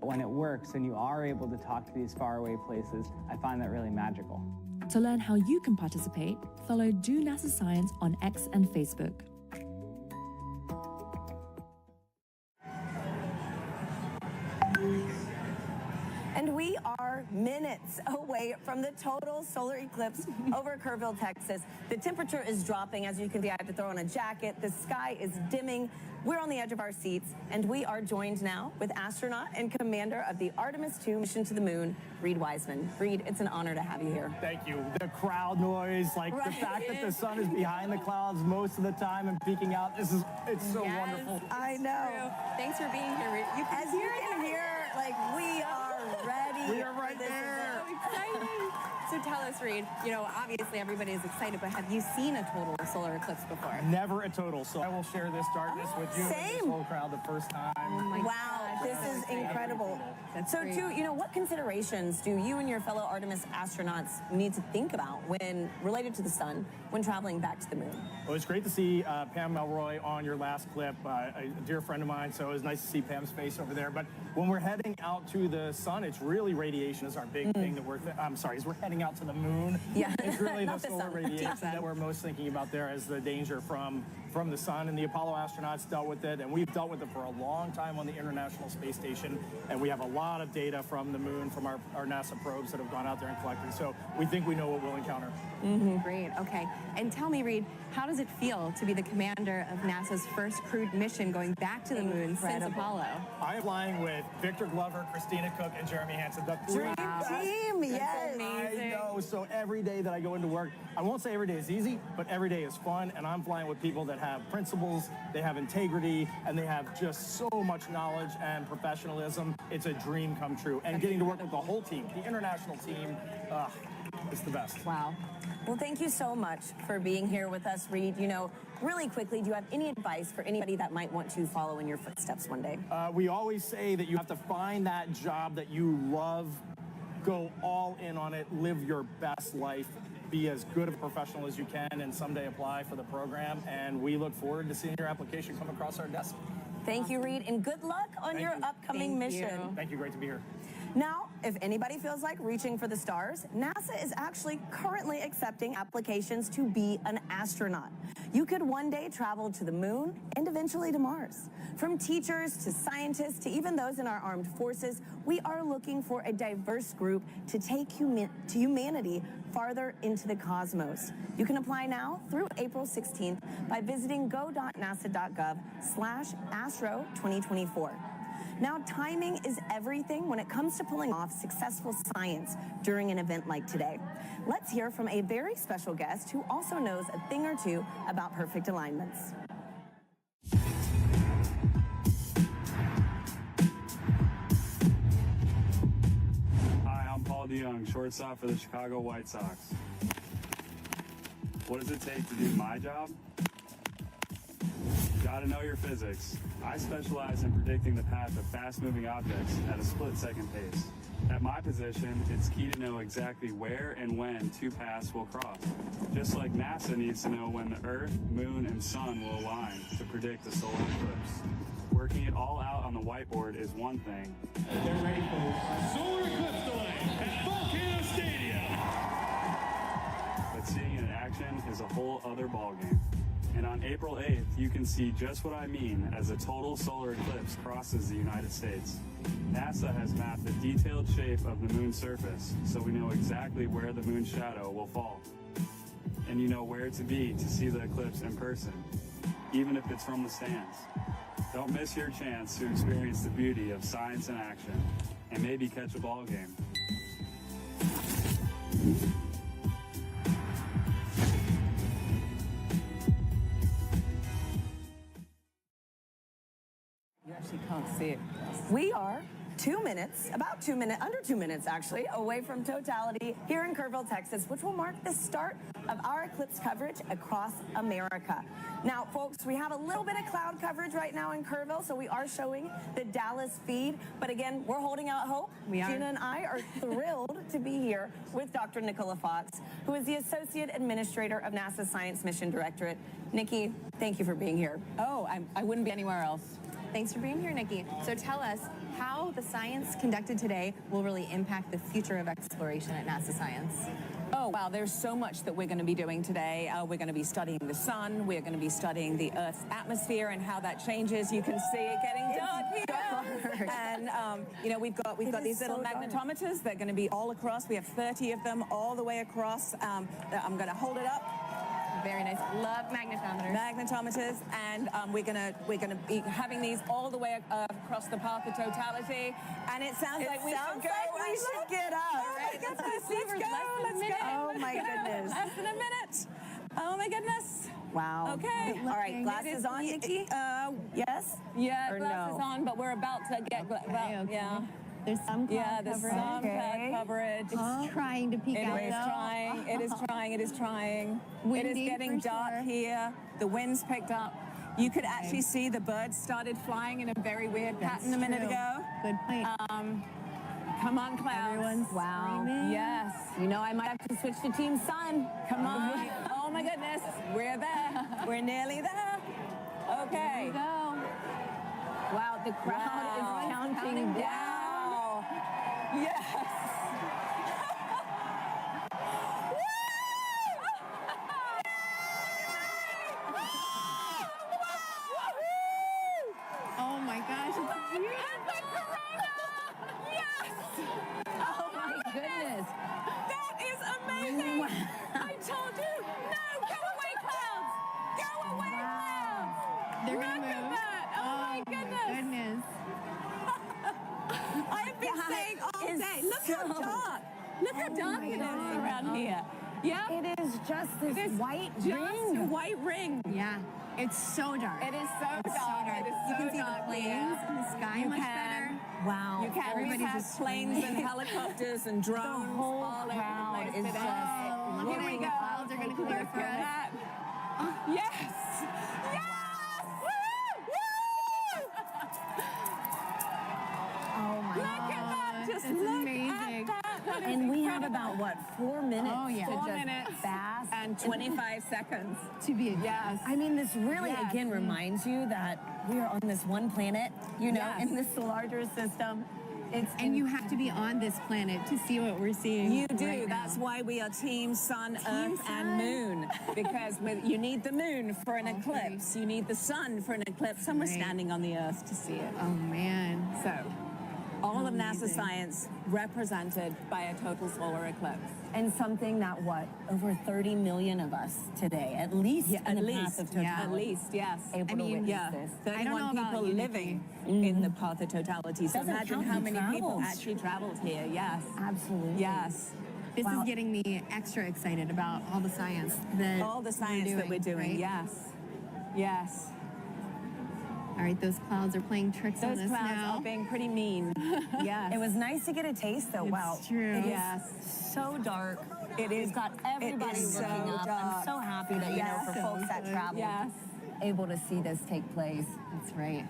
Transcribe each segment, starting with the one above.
When it works and you are able to talk to these faraway places, I find that really magical. To learn how you can participate, follow Do NASA Science on X and Facebook. And we are minutes away from the total solar eclipse over Kerrville, Texas. The temperature is dropping. As you can see, I have to throw on a jacket. The sky is dimming. We're on the edge of our seats, and we are joined now with astronaut and commander of the Artemis II mission to the moon, Reed Wiseman. Reed, it's an honor to have you here. Thank you. The crowd noise, like the fact that the sun is behind the clouds most of the time and peeking out, it's so wonderful. I know. True. Thanks for being here, Reed. As you can hear, like, we are ready. We are right there. So exciting. So tell us, Reed, you know, obviously everybody is excited, but have you seen a total solar eclipse before? Never a total, so I will share this darkness with you and this Same. whole crowd the first time. Oh my Wow, gosh, this is incredible. That's So, great. too, you know, what considerations do you and your fellow Artemis astronauts need to think about when related to the sun when traveling back to the moon? Well, it's great to see Pam Melroy on your last clip, a dear friend of mine, so it was nice to see Pam's face over there. But when we're heading out to the sun, it's really radiation is our big thing that as we're heading out to the moon, Yeah. it's really the Not the solar sun. radiation that we're most thinking about there as the danger from the sun. And the Apollo astronauts dealt with it, and we've dealt with it for a long time on the International Space Station, and we have a lot of data from the moon, from our NASA probes that have gone out there and collected. So we think we know what we'll encounter. Great, okay. And tell me, Reed, how does it feel to be the commander of NASA's first crewed mission going back to the moon since Apollo? I am flying with Victor Glover, Christina Cook, and Jeremy Hansen. The three best. Team, yes. I know. So every day that I go into work, I won't say every day is easy, but every day is fun. And I'm flying with people that have principles, they have integrity, and they have just so much knowledge and professionalism. It's a dream come true. And getting to work with the whole team, the international team, it's the best. Wow. Well, thank you so much for being here with us, Reed. You know, really quickly, do you have any advice for anybody that might want to follow in your footsteps one day? We always say that you have to find that job that you love, go all in on it, live your best life, be as good a professional as you can, and someday apply for the program. And we look forward to seeing your application come across our desk. Thank you, Reed, and good luck on Thank your you. upcoming Thank mission. you. Thank you. Great to be here. Now, if anybody feels like reaching for the stars, NASA is actually currently accepting applications to be an astronaut. You could one day travel to the moon and eventually to Mars. From teachers to scientists to even those in our armed forces, we are looking for a diverse group to take humanity farther into the cosmos. You can apply now through April 16th by visiting go.nasa.gov/astro2024. Now, timing is everything when it comes to pulling off successful science during an event like today. Let's hear from a very special guest who also knows a thing or two about perfect alignments. Hi, I'm Paul DeYoung, shortstop for the Chicago White Sox. What does it take to do my job? Gotta know your physics. I specialize in predicting the path of fast-moving objects at a split-second pace. At my position, it's key to know exactly where and when two paths will cross. Just like NASA needs to know when the Earth, Moon, and Sun will align to predict the solar eclipse. Working it all out on the whiteboard is one thing. They're ready for solar eclipse delay at Volcano Stadium. But seeing it in action is a whole other ballgame. And on April 8th, you can see just what I mean as a total solar eclipse crosses the United States. NASA has mapped the detailed shape of the moon's surface, so we know exactly where the moon's shadow will fall. And you know where to be to see the eclipse in person, even if it's from the stands. Don't miss your chance to experience the beauty of science in action, and maybe catch a ball game. You actually can't see it. We are 2 minutes, about 2 minutes, under 2 minutes actually, away from Totality here in Kerrville, Texas, which will mark the start of our eclipse coverage across America. Now, folks, we have a little bit of cloud coverage right now in Kerrville, so we are showing the Dallas feed. But again, we're holding out hope. We are. Gina and I are thrilled to be here with Dr. Nicola Fox, who is the Associate Administrator of NASA's Science Mission Directorate. Nikki, thank you for being here. Oh, I wouldn't be anywhere else. Thanks for being here, Nikki. So tell us, how the science conducted today will really impact the future of exploration at NASA Science. Oh, wow, there's so much that we're going to be doing today. We're going to be studying the sun. We're going to be studying the Earth's atmosphere and how that changes. You can see it getting dark here. And, you know, we've got these little magnetometers. They're going to be all across. We have 30 of them all the way across. I'm going to hold it up. Very nice. Love magnetometers. Magnetometers, and we're gonna be having these all the way across the path of totality. And it sounds like we should go. We should get up. All right, let's go. Oh my goodness. Less than a minute. Oh my goodness. Wow. Okay. All right, glasses on, Nikki? Yes? Yeah, Or glasses no? on, but we're about to get. Yeah. There's some cloud There's coverage. some cloud coverage. It's trying to peek out. It is trying. It is trying. It is trying. Windy, it is getting for dark sure. here. The wind's picked up. You could actually see the birds started flying in a very weird pattern a minute true. ago. Good point. Come on, clouds. Everyone's screaming. Yes. You know, I might have to switch to Team Sun. Come on. Oh my goodness. We're there. We're nearly there. Okay. There you go. Wow, the crowd is counting down. Yes. Oh my gosh, it's beautiful. Yes. Oh my goodness. That is amazing. I told you. No, go away, clouds. Go away, clouds. They're Look gonna move. at that. Oh my goodness. I've been saying all day. Look how dark. Look how dark it is around here. Yeah. It is just this white Just ring. a white ring. Yeah, it's so dark. It is so It's dark. so dark. It is You so can see dark the planes here. and the sky You much can. better. Wow. You can. Everybody's We have just planes and helicopters and drones. The whole all crowd over the is place today. just Look at Here we it. go. The clouds are going to clear for Look at us. that. Yes. Yes. Woo! Woo! Oh my Look at that. Just It's look amazing. at that. That is And we have incredible. about, what, 4 minutes Oh, yeah. to 4 just minutes bask. and 25 seconds. To be Yes. I mean, this really, Yes. again, reminds you that we are on this one planet, you know, Yes. in this larger system. And you have to be on this planet to see what we're seeing. You do. right That's now. why we are Team Sun, Earth, Sun. and Moon. Because you need the moon for an eclipse. You need the sun for an eclipse. And we're Right. standing on the Earth to see it. Oh man. So, all of NASA Amazing. science represented by a total solar eclipse. And something that, what, over 30 million of us today, at least in the path of totality. At least, yes. Able I to mean, witness Yeah, this. I don't 31 know about people you, living in the path of totality. So Doesn't imagine count how who many people travels. actually traveled here. Yes. Absolutely. Yes. This Wow. is getting me extra excited about all the science that All the science that we're doing. right? Yes. Yes. All right, those clouds are playing tricks on Those us clouds now. are being pretty mean. Yes. It was nice to get a taste, though. Wow. true. It is Yes. so dark. It is. We've got everybody It is looking so up. I'm dark. so happy that, you Yes. know, for folks that travel, Yes. able to see this take place. That's right.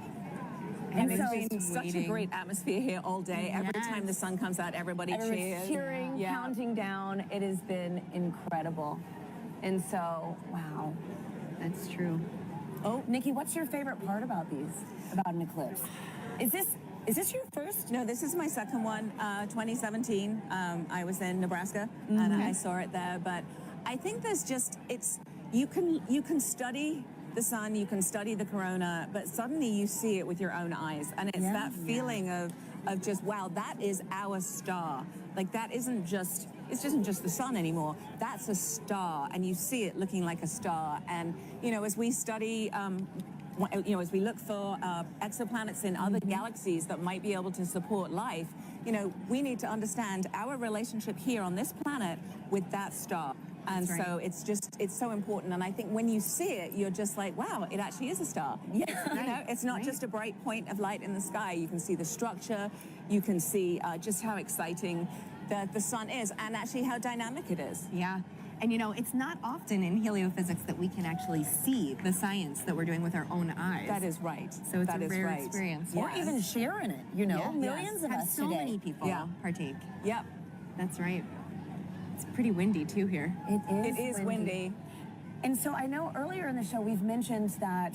And so- it's been such a waiting. great atmosphere here all day. Every Yes. time the sun comes out, everybody Everyone's cheers. cheering, Yeah. counting down. It has been incredible. And so, wow. That's true. Oh, Nikki, what's your favorite part about about an eclipse? Is this your first? No, this is my second one, 2017. I was in Nebraska and I saw it there. But I think there's just, you can study the sun, you can study the corona, but suddenly you see it with your own eyes. And it's that feeling of just, wow, that is our star. Like it isn't just the sun anymore. That's a star, and you see it looking like a star. And, you know, as we study, as we look for exoplanets in other galaxies that might be able to support life, you know, we need to understand our relationship here on this planet with that star. And That's so it's so important. And I think when you see it, you're just like, wow, it actually is a star. Yeah. You know, it's not just a bright point of light in the sky. You can see the structure. You can see just how exciting the sun is, and actually how dynamic it is. Yeah. And you know, it's not often in heliophysics that we can actually see the science that we're doing with our own eyes. That is right. So it's That a is rare right. experience. Or even sharing it, you know? Yeah. Millions of Have us so today. many people Yeah. partake. Yep. That's right. It's pretty windy too here. It It is windy. And so I know earlier in the show we've mentioned that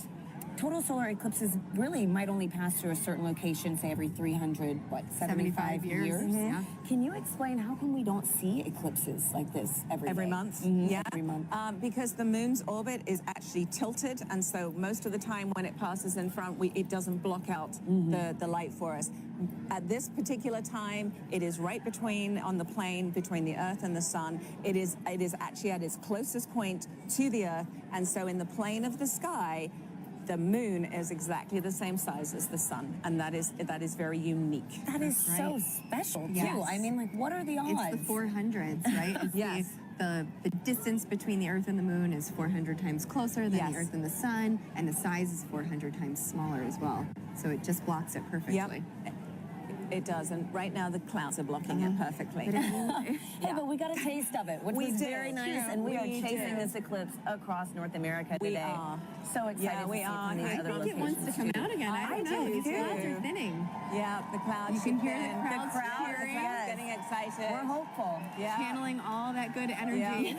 total solar eclipses really might only pass through a certain location, say every 375 years. Yeah. Can you explain how come we don't see eclipses like this every day? month? Yeah, every month. Because the moon's orbit is actually tilted, and so most of the time when it passes in front, it doesn't block out the light for us. At this particular time, it is right on the plane between the Earth and the Sun. It is actually at its closest point to the Earth, and so in the plane of the sky, the moon is exactly the same size as the sun, and that is very unique. That is so special too. Yes. I mean, like, what are the odds? It's the 400s, right? It's Yes. The distance between the Earth and the Moon is 400 times closer than the Earth and the Sun, and the size is 400 times smaller as well. So it just blocks it perfectly. Yep. It does, and right now the clouds are blocking it perfectly. Hey, but we got a taste of it, which We was did. very nice, and we are chasing this eclipse across North America today. We are. So excited Yeah, to we see are. it from these I other think it locations. wants to come out again. I don't know. These too. clouds are thinning. Yeah, the clouds. You can hear the thin. crowds cheering. yes. Getting excited. We're hopeful. Yeah. Channeling all that good energy.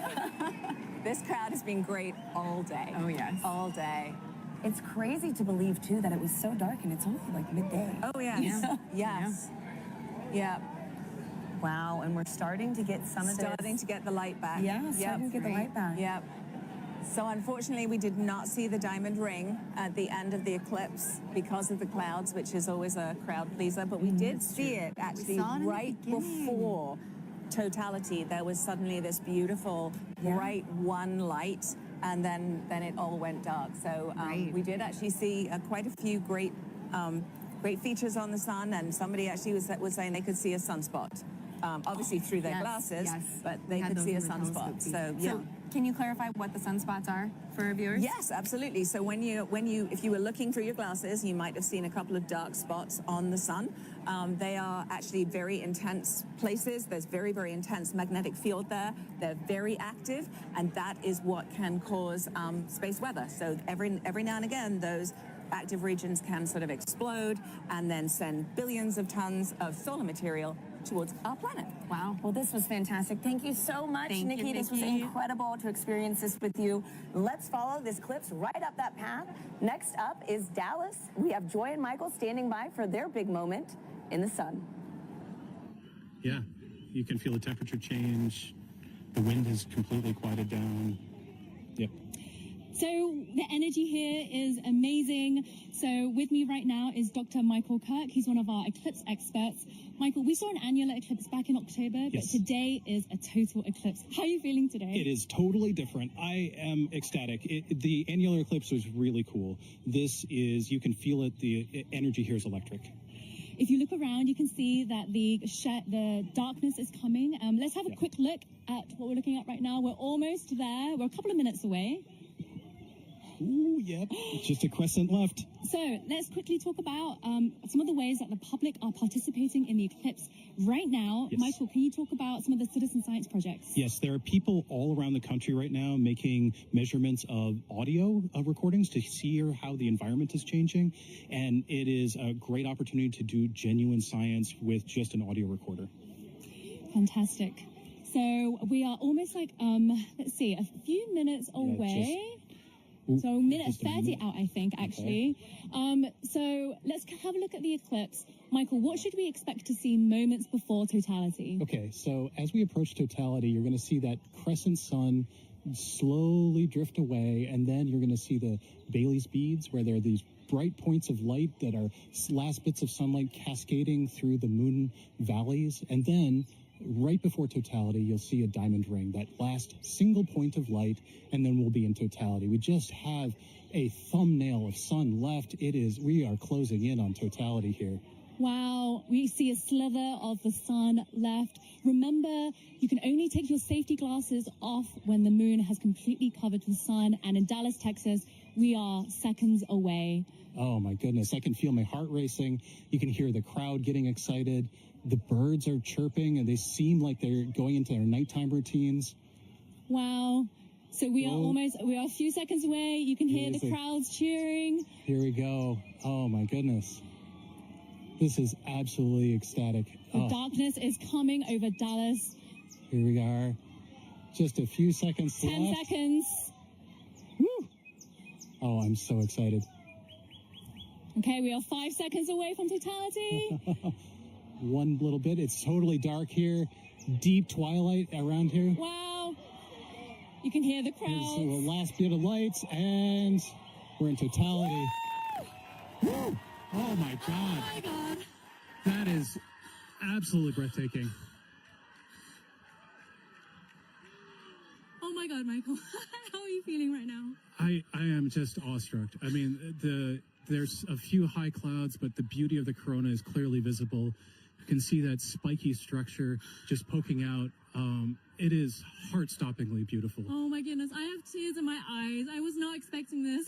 This crowd has been great all day. Oh, yes. All day. It's crazy to believe, too, that it was so dark, and it's only like midday. Oh, yes. Yes. Yeah. Wow, and we're starting to get some of this. Starting to get the light back. Yeah, starting to get the light back. Yep. So unfortunately, we did not see the diamond ring at the end of the eclipse because of the clouds, which is always a crowd pleaser. But we did see it actually saw it in the right beginning. before totality. There was suddenly this beautiful bright one light, and then it all went dark. So we did actually see quite a few great features on the sun, and somebody actually was saying they could see a sunspot. Obviously through their glasses, but they could see a sunspot. So yeah. So can you clarify what the sunspots are for our viewers? Yes, absolutely. So if you were looking through your glasses, you might have seen a couple of dark spots on the sun. They are actually very intense places. There's very, very intense magnetic field there. They're very active, and that is what can cause space weather. So every now and again, those active regions can sort of explode and then send billions of tons of solar material towards our planet. Wow. Well, this was fantastic. Thank you so much, Thank you, Nikki. This was Nikki. incredible to experience this with you. Let's follow this eclipse right up that path. Next up is Dallas. We have Joy and Michael standing by for their big moment in the sun. Yeah, you can feel the temperature change. The wind has completely quieted down. Yep. So the energy here is amazing. So with me right now is Dr. Michael Kirk. He's one of our eclipse experts. Michael, we saw an annular eclipse back in October, but today is a total eclipse. How are you feeling today? It is totally different. I am ecstatic. The annular eclipse was really cool. This is, you can feel it, the energy here is electric. If you look around, you can see that the darkness is coming. Let's have a quick look at what we're looking at right now. We're almost there. We're a couple of minutes away. Ooh, yep. It's just a crescent left. So let's quickly talk about some of the ways that the public are participating in the eclipse right now. Yes. Michael, can you talk about some of the citizen science projects? Yes, there are people all around the country right now making measurements of audio recordings to see how the environment is changing. And it is a great opportunity to do genuine science with just an audio recorder. Fantastic. So we are almost like, let's see, a few minutes away. So minute 30 out, I think, actually. Okay. So let's have a look at the eclipse. Michael, what should we expect to see moments before totality? Okay, so as we approach totality, you're going to see that crescent sun slowly drift away, and then you're going to see the Bailey's beads, where there are these bright points of light that are last bits of sunlight cascading through the moon valleys, and then right before totality, you'll see a diamond ring, that last single point of light, and then we'll be in totality. We just have a thumbnail of sun left. We are closing in on totality here. Wow, we see a slither of the sun left. Remember, you can only take your safety glasses off when the moon has completely covered the sun. And in Dallas, Texas, we are seconds away. Oh my goodness, I can feel my heart racing. You can hear the crowd getting excited. The birds are chirping, and they seem like they're going into their nighttime routines. Wow. So we are a few seconds away. You can hear the crowds cheering. Here we go. Oh my goodness. This is absolutely ecstatic. The darkness is coming over Dallas. Here we are. Just a few seconds left. 10 seconds. Woo! Oh, I'm so excited. Okay, we are 5 seconds away from totality. One little bit. It's totally dark here. Deep twilight around here. Wow. You can hear the crowd. Here's the last bit of lights, and we're in totality. Woo! Oh my God. Oh my God. That is absolutely breathtaking. Oh my God, Michael. How are you feeling right now? I am just awestruck. I mean, there's a few high clouds, but the beauty of the corona is clearly visible. You can see that spiky structure just poking out. It is heart-stoppingly beautiful. Oh my goodness, I have tears in my eyes. I was not expecting this.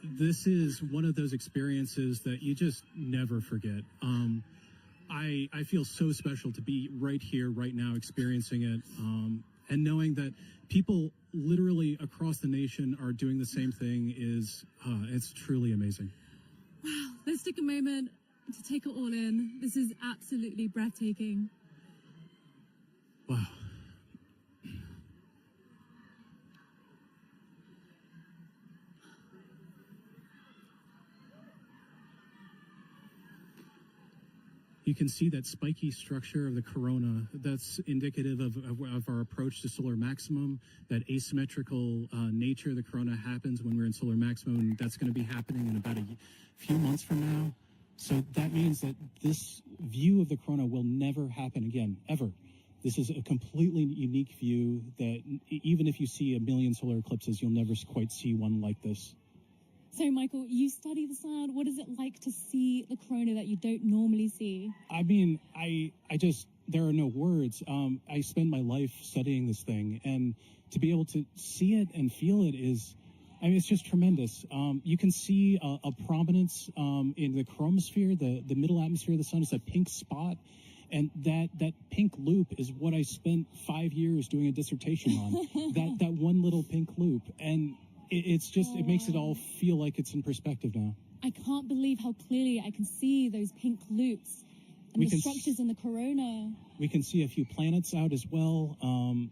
This is one of those experiences that you just never forget. I feel so special to be right here, right now, experiencing it, and knowing that people literally across the nation are doing the same thing is, it's truly amazing. Wow, let's take a moment to take it all in. This is absolutely breathtaking. Wow. You can see that spiky structure of the corona. That's indicative of our approach to solar maximum, that asymmetrical nature of the corona happens when we're in solar maximum, and that's going to be happening in about a few months from now. So that means that this view of the corona will never happen again, ever. This is a completely unique view that even if you see a million solar eclipses, you'll never quite see one like this. So, Michael, you study the sun. What is it like to see the corona that you don't normally see? I mean, I just, there are no words. I spend my life studying this thing, and to be able to see it and feel it is, I mean, it's just tremendous. You can see a prominence in the chromosphere, the middle atmosphere of the sun is a pink spot. And that pink loop is what I spent 5 years doing a dissertation on. that one little pink loop. And it's just, it makes it all feel like it's in perspective now. I can't believe how clearly I can see those pink loops and the structures in the corona. We can see a few planets out as well.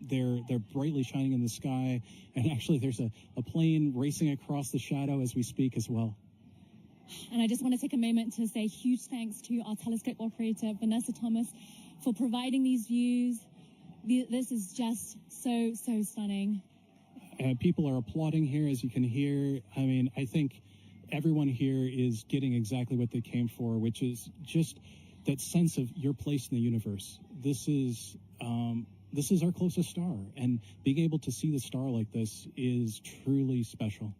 They're brightly shining in the sky. And actually there's a plane racing across the shadow as we speak as well. And I just want to take a moment to say huge thanks to our telescope operator, Vanessa Thomas, for providing these views. This is just so stunning. People are applauding here, as you can hear. I mean, I think everyone here is getting exactly what they came for, which is just that sense of your place in the universe. This is our closest star, and being able to see the star like this is truly special.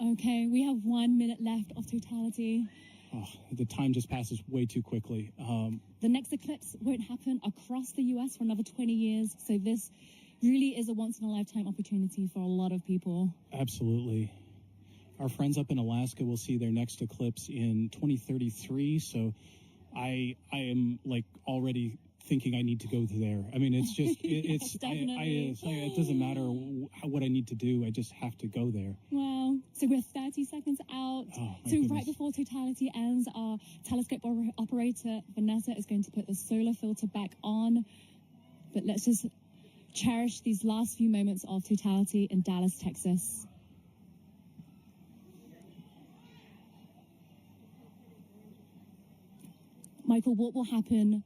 Okay, we have 1 minute left of totality. Oh, the time just passes way too quickly. The next eclipse won't happen across the U.S. for another 20 years, so this really is a once-in-a-lifetime opportunity for a lot of people. Absolutely. Our friends up in Alaska will see their next eclipse in 2033, so I am like already thinking I need to go there. I mean, it's just, it doesn't matter what I need to do. I just have to go there. Wow. So we're 30 seconds out. Right before totality ends, our telescope operator, Vanessa, is going to put the solar filter back on. But let's just cherish these last few moments of totality in Dallas, Texas. Michael, what will happen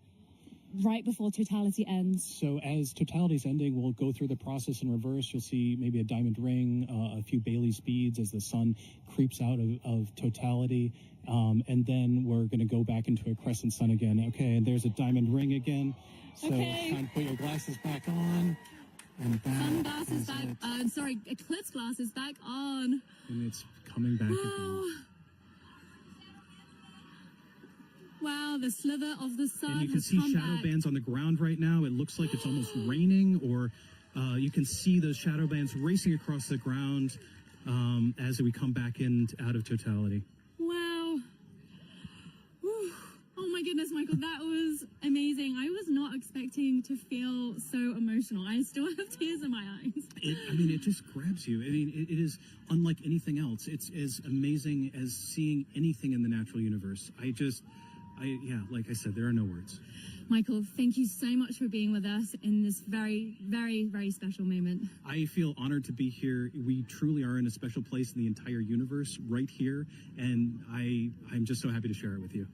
right before totality ends? So as totality's ending, we'll go through the process in reverse. You'll see maybe a diamond ring, a few Bailey's beads as the sun creeps out of totality. And then we're going to go back into a crescent sun again. Okay, and there's a diamond ring again. So time to put your glasses back on. And sunglasses back on. Eclipse glasses back on. And it's coming back again. Wow, the slither of the sun. And you can see shadow bands on the ground right now. It looks like it's almost raining, or you can see those shadow bands racing across the ground as we come back out of totality. Wow. Whew. Oh my goodness, Michael, that was amazing. I was not expecting to feel so emotional. I still have tears in my eyes. It just grabs you. I mean, it is unlike anything else. It's as amazing as seeing anything in the natural universe. like I said, there are no words. Michael, thank you so much for being with us in this very, very, very special moment. I feel honored to be here. We truly are in a special place in the entire universe right here, and I'm just so happy to share it with you.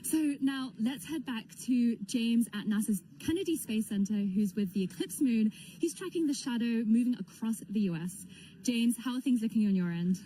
So now let's head back to James at NASA's Kennedy Space Center, who's with the Eclipse moon. He's tracking the shadow moving across the U.S. James, how are things looking on your end?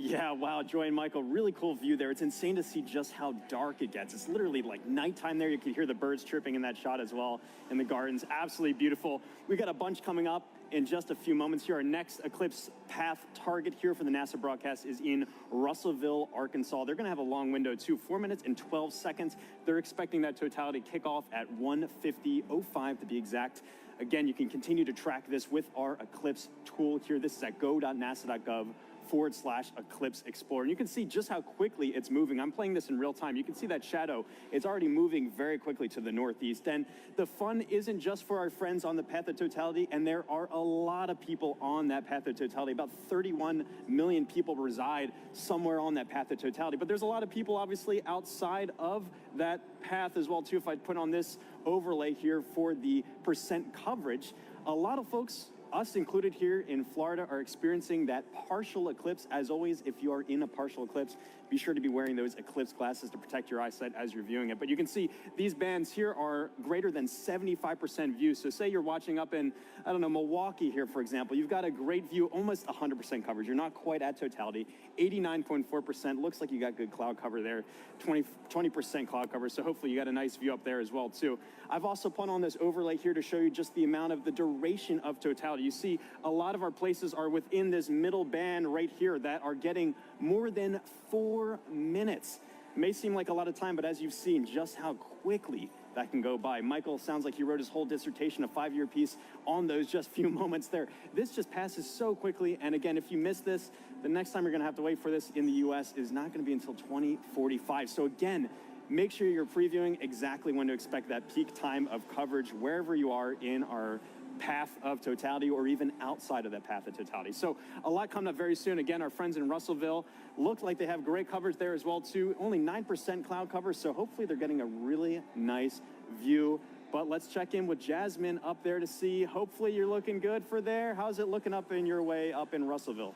Yeah, wow, Joy and Michael, really cool view there. It's insane to see just how dark it gets. It's literally like nighttime there. You can hear the birds chirping in that shot as well in the gardens. Absolutely beautiful. We got a bunch coming up in just a few moments here. Our next eclipse path target here for the NASA broadcast is in Russellville, Arkansas. They're going to have a long window too, 4 minutes and 12 seconds. They're expecting that totality kickoff at 1:50:05 to be exact. Again, you can continue to track this with our Eclipse tool here. This is at go.nasa.gov/Eclipse Explorer. And you can see just how quickly it's moving. I'm playing this in real time. You can see that shadow. It's already moving very quickly to the northeast. And the fun isn't just for our friends on the path of totality, and there are a lot of people on that path of totality. About 31 million people reside somewhere on that path of totality. But there's a lot of people obviously outside of that path as well too. If I put on this overlay here for the percent coverage, a lot of folks, us included here in Florida, are experiencing that partial eclipse. As always, if you are in a partial eclipse, be sure to be wearing those eclipse glasses to protect your eyesight as you're viewing it. But you can see these bands here are greater than 75% view. So say you're watching up in, I don't know, Milwaukee here, for example. You've got a great view, almost 100% coverage. You're not quite at totality. 89.4%. Looks like you got good cloud cover there. 20% cloud cover. So hopefully you got a nice view up there as well, too. I've also put on this overlay here to show you just the amount of the duration of totality. You see a lot of our places are within this middle band right here that are getting more than 4 minutes. It may seem like a lot of time, but as you've seen just how quickly that can go by. Michael sounds like he wrote his whole dissertation, a 5-year piece on those just few moments there. This just passes so quickly. And again, if you miss this, the next time you're gonna have to wait for this in the US is not gonna be until 2045. So again, make sure you're previewing exactly when to expect that peak time of coverage wherever you are in our path of totality or even outside of that path of totality. So a lot coming up very soon. Again, our friends in Russellville look like they have great coverage there as well too. Only 9% cloud cover, so hopefully they're getting a really nice view. But let's check in with Jasmine up there to see. Hopefully you're looking good for there. How's it looking up in your way up in Russellville?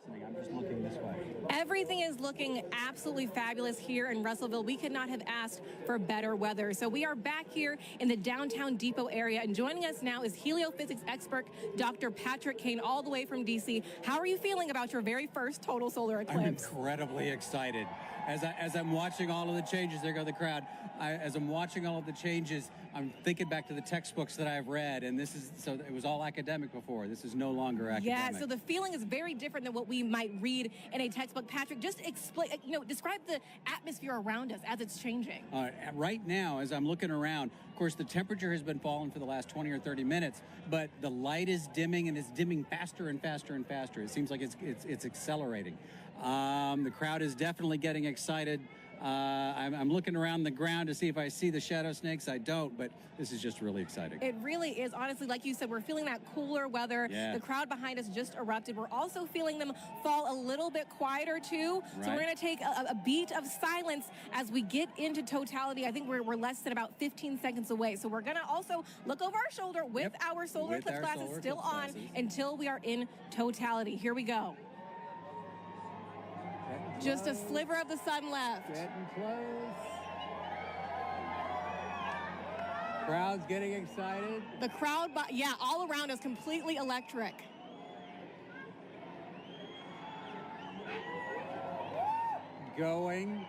I'm just looking this way. Everything is looking absolutely fabulous here in Russellville. We could not have asked for better weather. So we are back here in the downtown depot area, and joining us now is heliophysics expert Dr. Patrick Kane, all the way from DC. How are you feeling about your very first total solar eclipse? I'm incredibly excited. As I'm watching all of the changes, there go the crowd. As I'm watching all of the changes, I'm thinking back to the textbooks that I've read, and this is, so it was all academic before. This is no longer academic. Yeah, so the feeling is very different than what we might read in a textbook. Patrick, just explain, describe the atmosphere around us as it's changing. Right now, as I'm looking around, of course, the temperature has been falling for the last 20 or 30 minutes, but the light is dimming, and it's dimming faster and faster and faster. It seems like it's accelerating. The crowd is definitely getting excited. I'm looking around the ground to see if I see the shadow snakes. I don't, but this is just really exciting. It really is. Honestly, like you said, we're feeling that cooler weather. Yeah. The crowd behind us just erupted. We're also feeling them fall a little bit quieter, too. Right. So we're going to take a beat of silence as we get into totality. I think we're less than about 15 seconds away. So we're going to also look over our shoulder with our solar eclipse glasses still on until we are in totality. Here we go. Just a sliver of the sun left. Getting close. Crowd's getting excited. The crowd, all around us, completely electric. Going.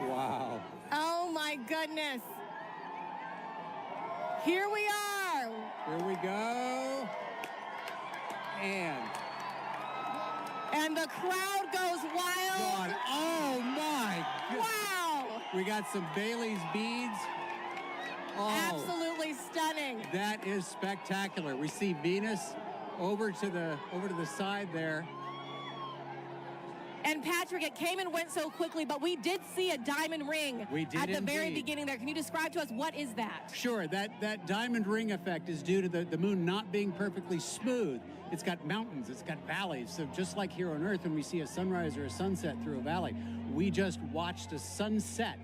Wow. Oh my goodness. Here we are. Here we go. And the crowd goes wild. God. Oh my goodness. Wow. We got some Bailey's beads. Oh, absolutely stunning. That is spectacular. We see Venus over to the side there. And Patrick, it came and went so quickly, but we did see a diamond ring at the very beginning there. Can you describe to us what is that? Sure, that diamond ring effect is due to the moon not being perfectly smooth. It's got mountains, it's got valleys. So just like here on Earth, when we see a sunrise or a sunset through a valley, we just watched a sunset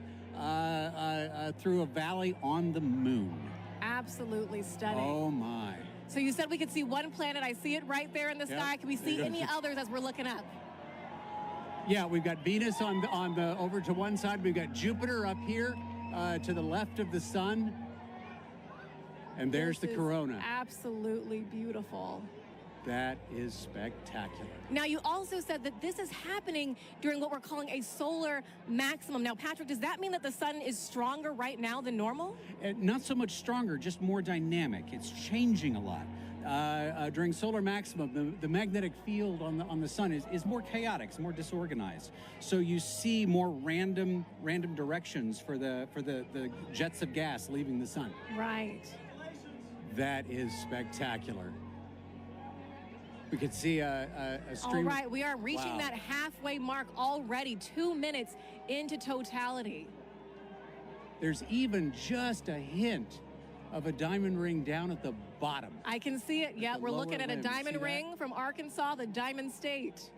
through a valley on the moon. Absolutely stunning. Oh my. So you said we could see one planet. I see it right there in the sky. Can we see any others as we're looking up? Yeah, we've got Venus on the over to one side. We've got Jupiter up here to the left of the sun. And there's the corona. Absolutely beautiful. That is spectacular. Now, you also said that this is happening during what we're calling a solar maximum. Now, Patrick, does that mean that the sun is stronger right now than normal? Not so much stronger, just more dynamic. It's changing a lot. During solar maximum, the magnetic field on the sun is more chaotic, it's more disorganized. So you see more random directions for the jets of gas leaving the sun. Right. That is spectacular. We could see a stream. All right, we are reaching that halfway mark already, 2 minutes into totality. There's even just a hint of a diamond ring down at the bottom. I can see it. Yeah, we're looking at a limb. diamond ring from Arkansas, the Diamond State.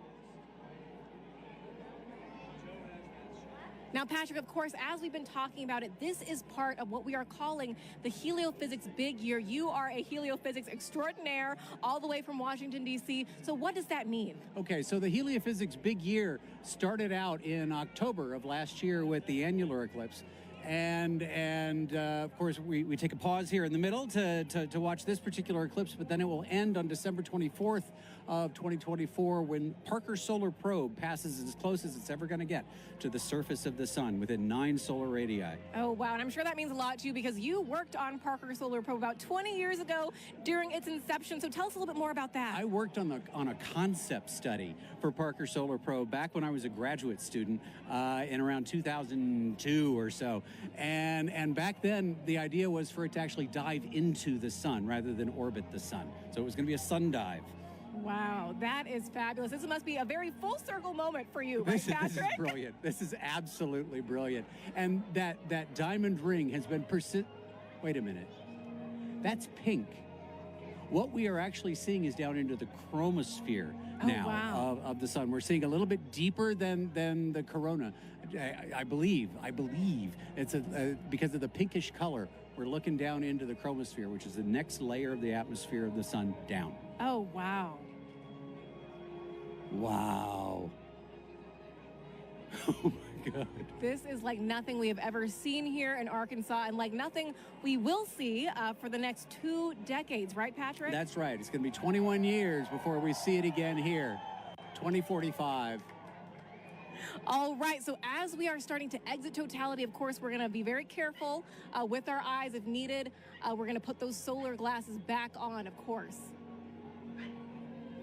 Now, Patrick, of course, as we've been talking about it, this is part of what we are calling the heliophysics big year. You are a heliophysics extraordinaire all the way from Washington, D.C. So what does that mean? Okay, so the heliophysics big year started out in October of last year with the annular eclipse. And of course, we take a pause here in the middle to watch this particular eclipse, but then it will end on December 24th of 2024 when Parker Solar Probe passes as close as it's ever going to get to the surface of the sun within 9 solar radii. Oh, wow. And I'm sure that means a lot to you because you worked on Parker Solar Probe about 20 years ago during its inception. So tell us a little bit more about that. I worked on a concept study for Parker Solar Probe back when I was a graduate student in around 2002 or so. And back then, the idea was for it to actually dive into the sun rather than orbit the sun. So it was going to be a sun dive. Wow, that is fabulous. This must be a very full circle moment for you, right, Patrick? This is brilliant. This is absolutely brilliant. And that diamond ring has been Wait a minute. That's pink. What we are actually seeing is down into the chromosphere now of the sun. We're seeing a little bit deeper than the corona. I believe it's because of the pinkish color. We're looking down into the chromosphere, which is the next layer of the atmosphere of the sun down. Oh, wow. Wow. Oh my God. This is like nothing we have ever seen here in Arkansas and like nothing we will see for the next 2 decades, right, Patrick? That's right. It's going to be 21 years before we see it again here. 2045. All right, so as we are starting to exit totality, of course, we're going to be very careful with our eyes if needed. We're going to put those solar glasses back on, of course.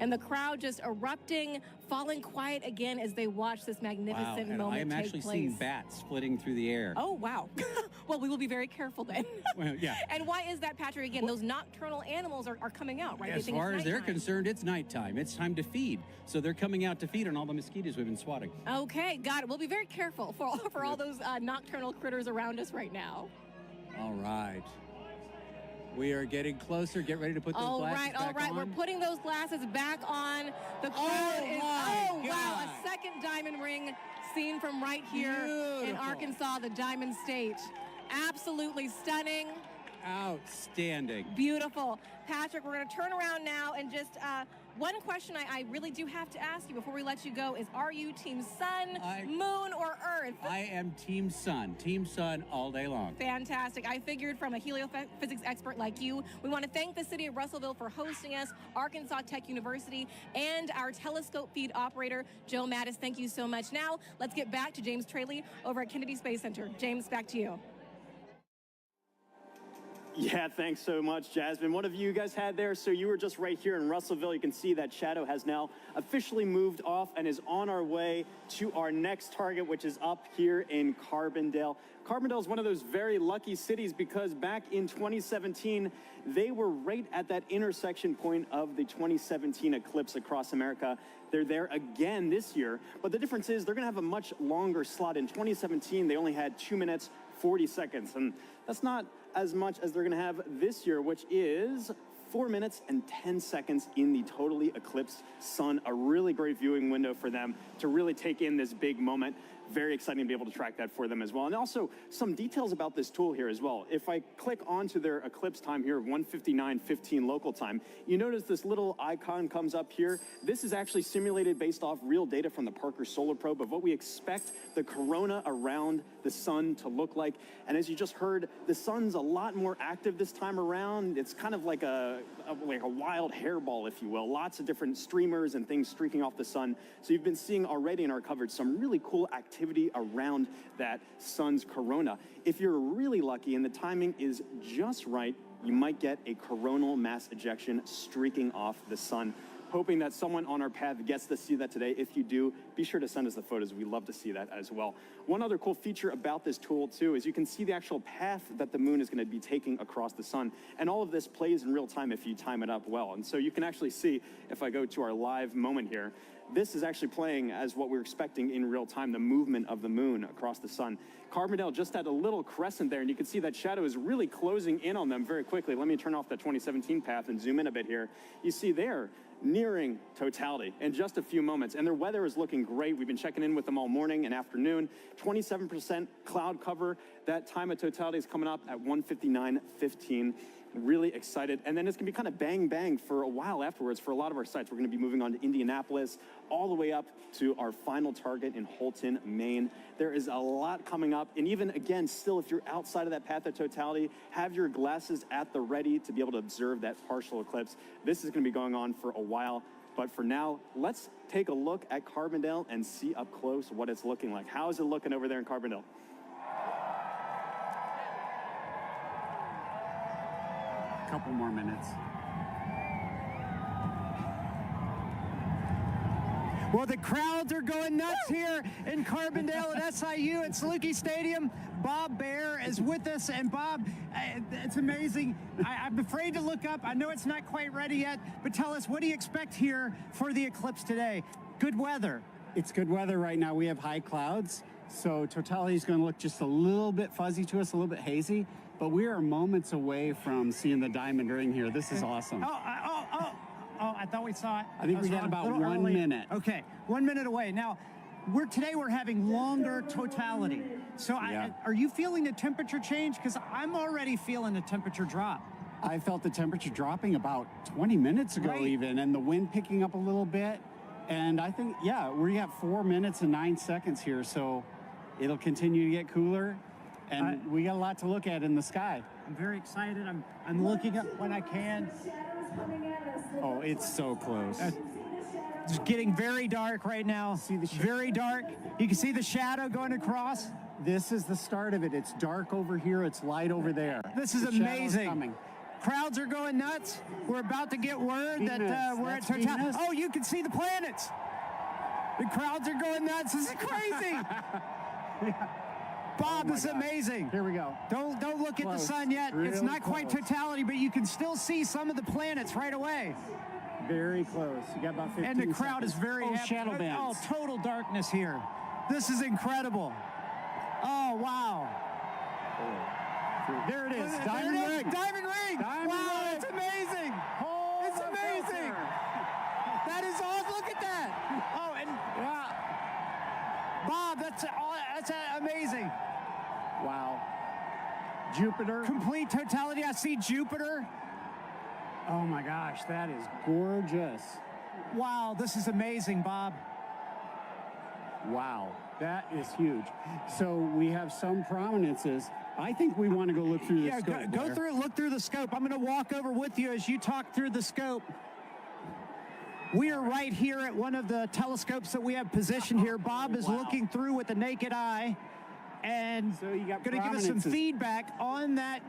And the crowd just erupting, falling quiet again as they watch this magnificent moment take place. I am actually seeing bats flitting through the air. Oh, wow. Well, we will be very careful then. Well, yeah. And why is that, Patrick? Again, those nocturnal animals are coming out, right? As far as they're concerned, it's nighttime. It's time to feed. So they're coming out to feed on all the mosquitoes we've been swatting. Okay, got it. We'll be very careful for all those nocturnal critters around us right now. All right. We are getting closer. Get ready to put those glasses back on. All right. We're putting those glasses back on. The crowd wow. A second diamond ring seen from right here in Arkansas, the Diamond State. Absolutely stunning. Outstanding. Beautiful. Patrick, we're going to turn around now and just one question I really do have to ask you before we let you go is, are you Team Sun, Moon, or Earth? I am Team Sun. Team Sun all day long. Fantastic. I figured from a heliophysics expert like you. We want to thank the city of Russellville for hosting us, Arkansas Tech University, and our telescope feed operator, Joe Mattis. Thank you so much. Now, let's get back to James Traley over at Kennedy Space Center. James, back to you. Yeah, thanks so much, Jasmine. What have you guys had there? So you were just right here in Russellville. You can see that shadow has now officially moved off and is on our way to our next target, which is up here in Carbondale. Carbondale is one of those very lucky cities because back in 2017, they were right at that intersection point of the 2017 eclipse across America. They're there again this year, but the difference is they're going to have a much longer slot. In 2017, they only had 2 minutes, 40 seconds, and that's not as much as they're going to have this year, which is 4 minutes and 10 seconds in the totally eclipsed sun. A really great viewing window for them to really take in this big moment. Very exciting to be able to track that for them as well. And also some details about this tool here as well. If I click onto their eclipse time here of 1:59:15 local time, you notice this little icon comes up here. This is actually simulated based off real data from the Parker Solar Probe of what we expect the corona around the sun to look like. And as you just heard, the sun's a lot more active this time around. It's kind of like a wild hairball, if you will. Lots of different streamers and things streaking off the sun. So you've been seeing already in our coverage some really cool activity around that sun's corona. If you're really lucky and the timing is just right, you might get a coronal mass ejection streaking off the sun. Hoping that someone on our path gets to see that today. If you do, be sure to send us the photos. We'd love to see that as well. One other cool feature about this tool too is you can see the actual path that the moon is going to be taking across the sun. And all of this plays in real time if you time it up well. And so you can actually see, if I go to our live moment here, this is actually playing as what we're expecting in real time, the movement of the moon across the sun. Carbondale just had a little crescent there, and you can see that shadow is really closing in on them very quickly. Let me turn off the 2017 path and zoom in a bit here. You see there, nearing totality in just a few moments, and their weather is looking great. We've been checking in with them all morning and afternoon. 27% cloud cover. That time of totality is coming up at 1:59:15. Really excited. And then it's going to be kind of bang bang for a while afterwards for a lot of our sites. We're going to be moving on to Indianapolis, all the way up to our final target in Houlton, Maine. There is a lot coming up. And even again, still, if you're outside of that path of totality, have your glasses at the ready to be able to observe that partial eclipse. This is going to be going on for a while. But for now, let's take a look at Carbondale and see up close what it's looking like. How is it looking over there in Carbondale? Couple more minutes. Well, the crowds are going nuts here in Carbondale at SIU at Saluki Stadium. Bob Baer is with us, and Bob, it's amazing. I'm afraid to look up. I know it's not quite ready yet, but tell us, what do you expect here for the eclipse today? Good weather. It's good weather right now. We have high clouds, so totality is going to look just a little bit fuzzy to us, a little bit hazy. But we are moments away from seeing the diamond ring here. This is awesome. Oh, I thought we saw it. I think we got about 1 minute. Okay, 1 minute away. Now, today we're having longer totality. So are you feeling the temperature change? Because I'm already feeling the temperature drop. I felt the temperature dropping about 20 minutes ago even, and the wind picking up a little bit. And I think, we have 4 minutes and 9 seconds here, so it'll continue to get cooler. And we got a lot to look at in the sky. I'm very excited. I'm looking up when I can. Oh, it's so close. It's getting very dark right now. See the very dark. You can see the shadow going across. This is the start of it. It's dark over here. It's light over there. This is amazing. Crowds are going nuts. We're about to get word that we're at totality. Oh, you can see the planets. The crowds are going nuts. This is crazy. Bob, this is amazing. Here we go. Don't look at the sun yet. It's not quite totality, but you can still see some of the planets right away. Very close. You got about 15 And the crowd seconds. is very happy. Shadow bands. Oh, total darkness here. This is incredible. Oh, wow. There it is. Diamond ring. Diamond ring. Wow, that's amazing. It's amazing. That is awesome. Look at that. Oh, and Bob, that's amazing. Wow. Jupiter. Complete totality. I see Jupiter. Oh my gosh, that is gorgeous. Wow, this is amazing, Bob. Wow, that is huge. So we have some prominences. I think we want to go look through the scope. Go through it, look through the scope. I'm going to walk over with you as you talk through the scope. We are right here at one of the telescopes that we have positioned here. Bob is looking through with the naked eye and so you got going to give us some feedback on that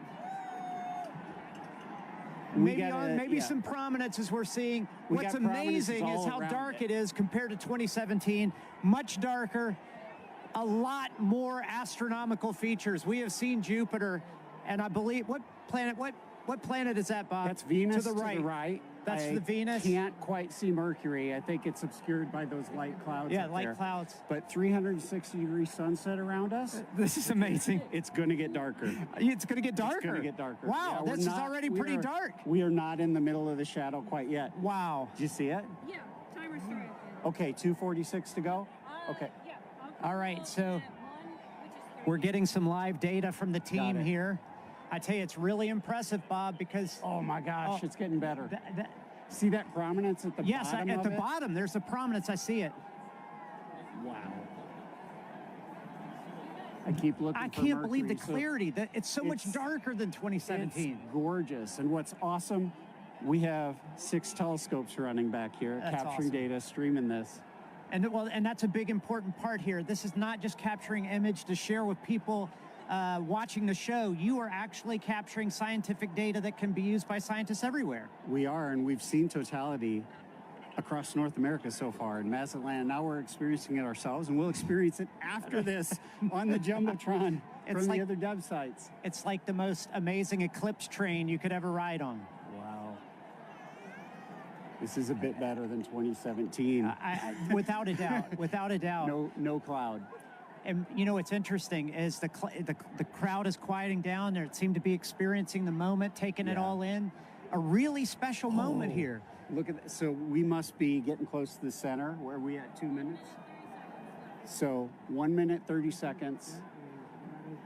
maybe some prominence as we're seeing. What's amazing is how dark it is compared to 2017. Much darker, a lot more astronomical features. We have seen Jupiter, and I believe what planet is that, Bob? That's Venus to the right. That's the Venus. Can't quite see Mercury. I think it's obscured by those light clouds. Yeah, light clouds. But 360-degree sunset around us. This is amazing. It's going to get darker. It's going to get darker. It's going to get darker. Wow, this is already pretty dark. We are not in the middle of the shadow quite yet. Wow. Did you see it? Yeah, timer started. Okay, 2:46 to go. Okay. Yeah. All right, so we're getting some live data from the team here. I tell you, it's really impressive, Bob, because... Oh, my gosh, it's getting better. See that prominence at the bottom Yes, at the bottom, there's a prominence. I see it. Wow. I keep looking I for can't believe the Mercury, clarity. It's so much darker than 2017. It's gorgeous. And what's awesome, we have 6 telescopes running back here, That's capturing awesome. data, streaming this. And that's a big important part here. This is not just capturing image to share with people watching the show. You are actually capturing scientific data that can be used by scientists everywhere. We are, and we've seen totality across North America so far in Mazatlan. Now we're experiencing it ourselves, and we'll experience it after this on the Jumbotron from the other dev sites. It's like the most amazing Eclipse train you could ever ride on. Wow. This is a bit better than 2017. Without a doubt, without a doubt. No cloud. And you know what's interesting is the crowd is quieting down. They seem to be experiencing the moment, taking it all in. A really special moment here. Look at that. So we must be getting close to the center. Where are we at? 2 minutes? So 1 minute, 30 seconds.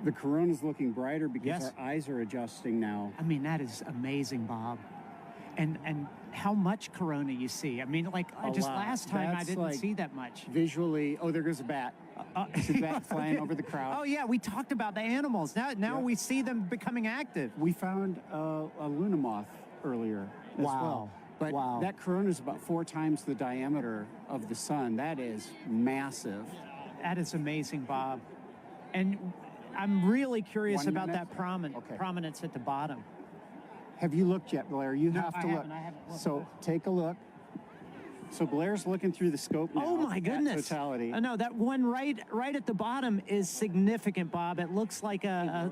The corona's looking brighter because our eyes are adjusting now. I mean, that is amazing, Bob. And how much corona you see. I mean, like just last time I didn't see that much. Visually, oh, there goes a bat. See a bat flying over the crowd. Oh yeah, we talked about the animals. Now we see them becoming active. We found a Luna moth earlier as well. But that corona is about 4 times the diameter of the sun. That is massive. That is amazing, Bob. And I'm really curious about that prominence at the bottom. Have you looked yet, Blair? You No, have to I look. haven't. I haven't looked. So take a look. So Blair's looking through the scope now. Oh my goodness! Totality. No, that one right at the bottom is significant, Bob. It looks like a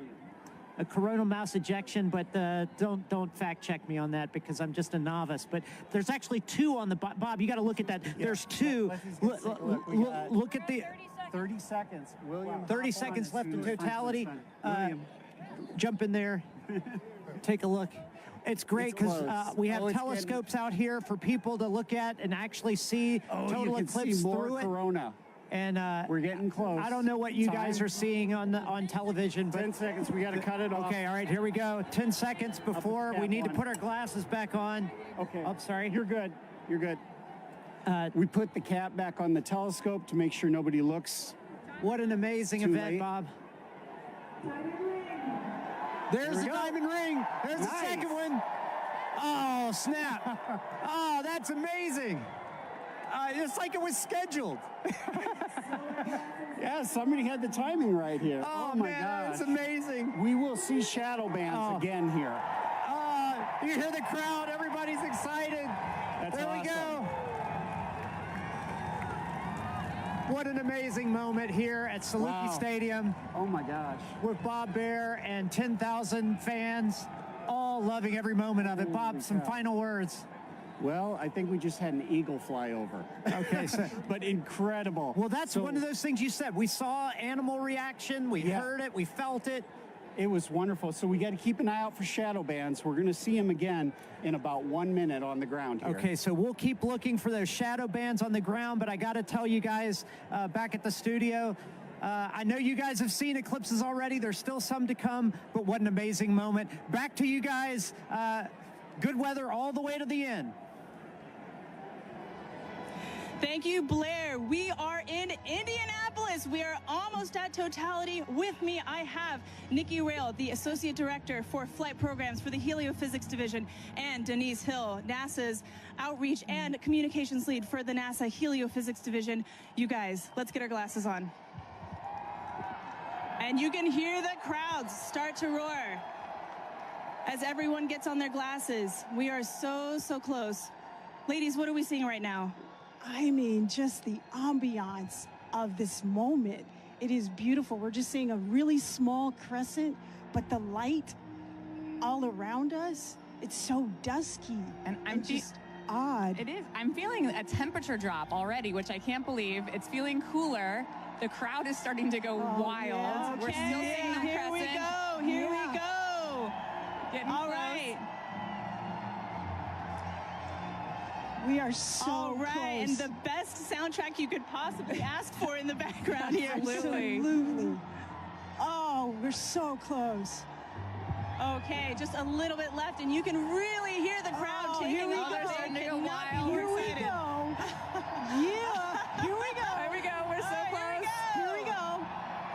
coronal mass ejection, but don't fact check me on that because I'm just a novice. But there's actually 2 on the Bob. You got to look at that. There's 2. Look at the 30 seconds. William. 30 seconds left in totality. Jump in there. Take a look. It's great because we have telescopes out here for people to look at and actually see total eclipse through it. Corona. And we're getting close. I don't know what you guys are seeing on television. But 10 seconds. We got to cut it off. Okay. All right. Here we go. 10 seconds before we need to put our glasses back on. Okay. Oh, sorry. You're good. You're good. We put the cap back on the telescope to make sure nobody looks. What an amazing event, Bob. There's the diamond ring. There's the second one. Oh, snap. Oh, that's amazing. It's like it was scheduled. Yeah, somebody had the timing right here. Oh my man, gosh. it's amazing. We will see shadow bands again here. You hear the crowd. Everybody's excited. There we go. What an amazing moment here at Saluki Stadium. Oh my gosh. With Bob Baer and 10,000 fans, all loving every moment of it. Bob, some final words. Well, I think we just had an eagle fly over. Okay, so, but incredible. Well, that's one of those things you said. We saw animal reaction, we heard it, we felt it. It was wonderful. So we got to keep an eye out for shadow bands. We're going to see them again in about 1 minute on the ground here. Okay, so we'll keep looking for those shadow bands on the ground, but I got to tell you guys back at the studio, I know you guys have seen eclipses already. There's still some to come, but what an amazing moment. Back to you guys. Good weather all the way to the end. Thank you, Blair. We are in Indianapolis. We are almost at totality. With me, I have Nikki Rail, the Associate Director for Flight Programs for the Heliophysics Division, and Denise Hill, NASA's Outreach and Communications Lead for the NASA Heliophysics Division. You guys, let's get our glasses on. And you can hear the crowds start to roar. as everyone gets on their glasses. We are so, so close. Ladies, what are we seeing right now? I mean, just the ambiance of this moment. It is beautiful. We're just seeing a really small crescent, but the light all around us, it's so dusky and I'm just odd. It is. I'm feeling a temperature drop already, which I can't believe. It's feeling cooler. The crowd is starting to go wild. Yeah. We're still seeing the Here we crescent. go. Here we go. Getting all close. right. We are so all right, close. and the best soundtrack you could possibly ask for in the background here. Absolutely. Oh, we're so close. Okay, just a little bit left, and you can really hear the crowd taking here we over. go. They starting to go cannot wild. be Here more we excited. go. Yeah, here we go. There we go. We're so close. Here we go.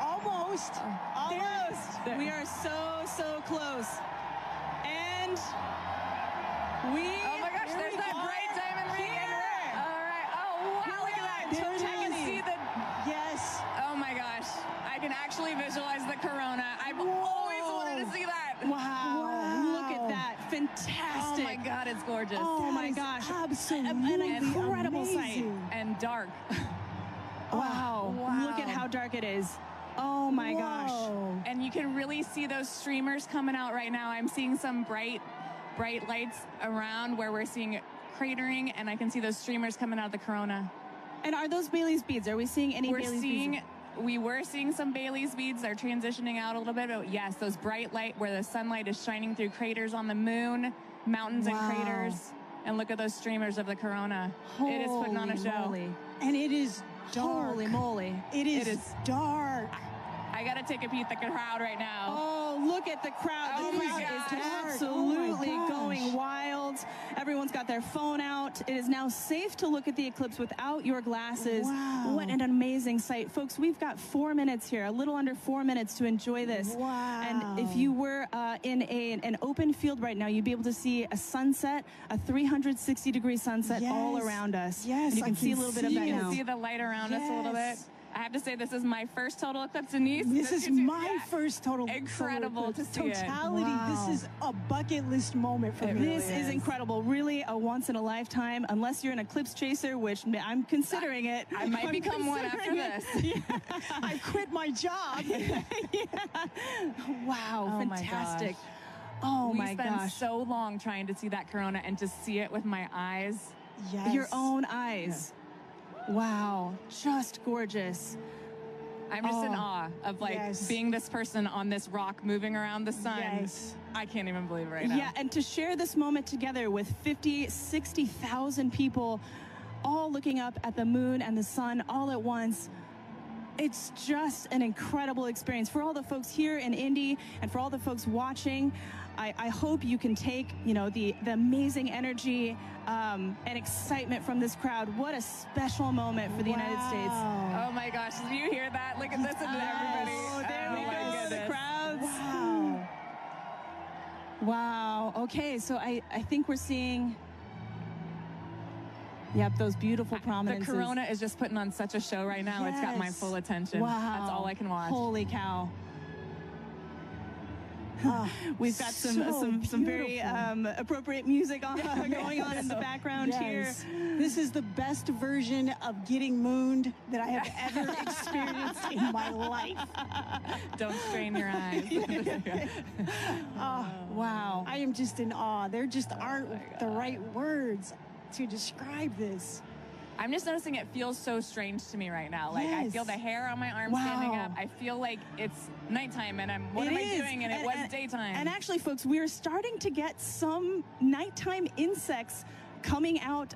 Almost. Almost. We are so, so close. And we... Oh my gosh, there's that bright diamond ring. All right. Oh, wow, look at that. I can see the... Yes. Oh my gosh. I can actually visualize the corona. I've always wanted to see that. Wow. Look at that. Fantastic. Oh my God, it's gorgeous. Oh my gosh. Absolutely An incredible sight. And dark. Wow. Look at how dark it is. Oh my gosh. And you can really see those streamers coming out right now. I'm seeing some bright lights around where we're seeing cratering, and I can see those streamers coming out of the corona. And are those Bailey's beads? Are we seeing any Bailey's beads? We were seeing some Bailey's beads. They're transitioning out a little bit, but yes, those bright light where the sunlight is shining through craters on the moon, mountains and craters. And look at those streamers of the corona. It is putting on a show. Moly. And it is dark. Holy moly. It is dark. I gotta take a peek at the crowd right now. Oh, look at the crowd. Oh The my crowd gosh. is absolutely going wild. Everyone's got their phone out. It is now safe to look at the eclipse without your glasses. Wow. What an amazing sight. Folks, we've got 4 minutes here, a little under 4 minutes to enjoy this. Wow. And if you were in an open field right now, you'd be able to see a sunset, a 360-degree sunset all around us. Yes, and you can see a little bit of that You now. can see the light around us a little bit. I have to say, this is my first total eclipse, Denise. This is my first total Incredible to see Totality. it. Wow. This is a bucket list moment for me. This is incredible. Really a once in a lifetime, unless you're an eclipse chaser, which I'm considering it. I might become one after this. I quit my job. Wow, Oh my fantastic. gosh. Oh We my spent gosh. so long trying to see that corona and to see it with my eyes. Yes. Your own eyes. Wow, just gorgeous. I'm just in awe of being this person on this rock moving around the sun. Yes. I can't even believe it right now. Yeah, and to share this moment together with 50, 60,000 people all looking up at the moon and the sun all at once. It's just an incredible experience. For all the folks here in Indy and for all the folks watching, I hope you can take, the amazing energy and excitement from this crowd. What a special moment for the United States. Oh my gosh, did you hear that? Look at listen to everybody. Oh, there we my go, the goodness. crowds. Wow. Wow. Okay, so I think we're seeing, those beautiful prominences. The corona is just putting on such a show right now. It's got my Yes. full attention. Wow. That's all I can watch. Holy cow. We've got some very appropriate music going on in the background here. This is the best version of getting mooned that I have ever experienced in my life. Don't strain your eyes. Wow. I am just in awe. There just aren't the right words to describe this. I'm just noticing it feels so strange to me right now. Like I feel the hair on my arm standing up. I feel like it's nighttime and what am I doing? And it was daytime. And actually, folks, we're starting to get some nighttime insects coming out.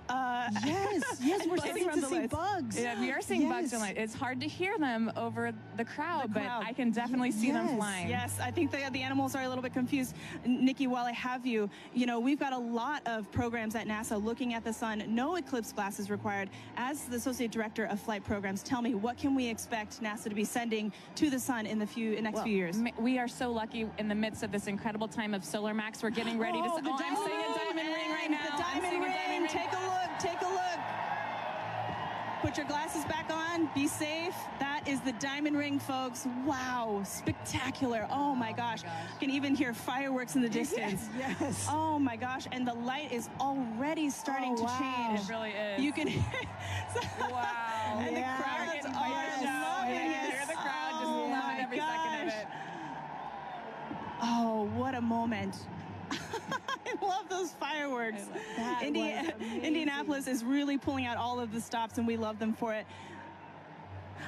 Yes, we're starting to see bugs. Yeah, we are seeing bugs tonight. It's hard to hear them over the crowd, but I can definitely see them flying. Yes, I think the animals are a little bit confused. Nikki, while I have you, we've got a lot of programs at NASA looking at the sun. No eclipse glasses required. As the Associate Director of Flight Programs, tell me, what can we expect NASA to be sending to the sun in the next few years? We are so lucky in the midst of this incredible time of solar max. We're getting ready to... I'm seeing a diamond ring right now. The diamond ring. Take a look. Put your glasses back on. Be safe. That That is the diamond ring, folks. Wow, spectacular. Oh my gosh. You can even hear fireworks in the distance. Yes. Oh my gosh, and the light is already starting to change. It really is. You can Wow. and the crowd's all loving it. Hear the crowd just loving every second of it. Oh, what a moment. I love those fireworks. Indianapolis is really pulling out all of the stops, and we love them for it.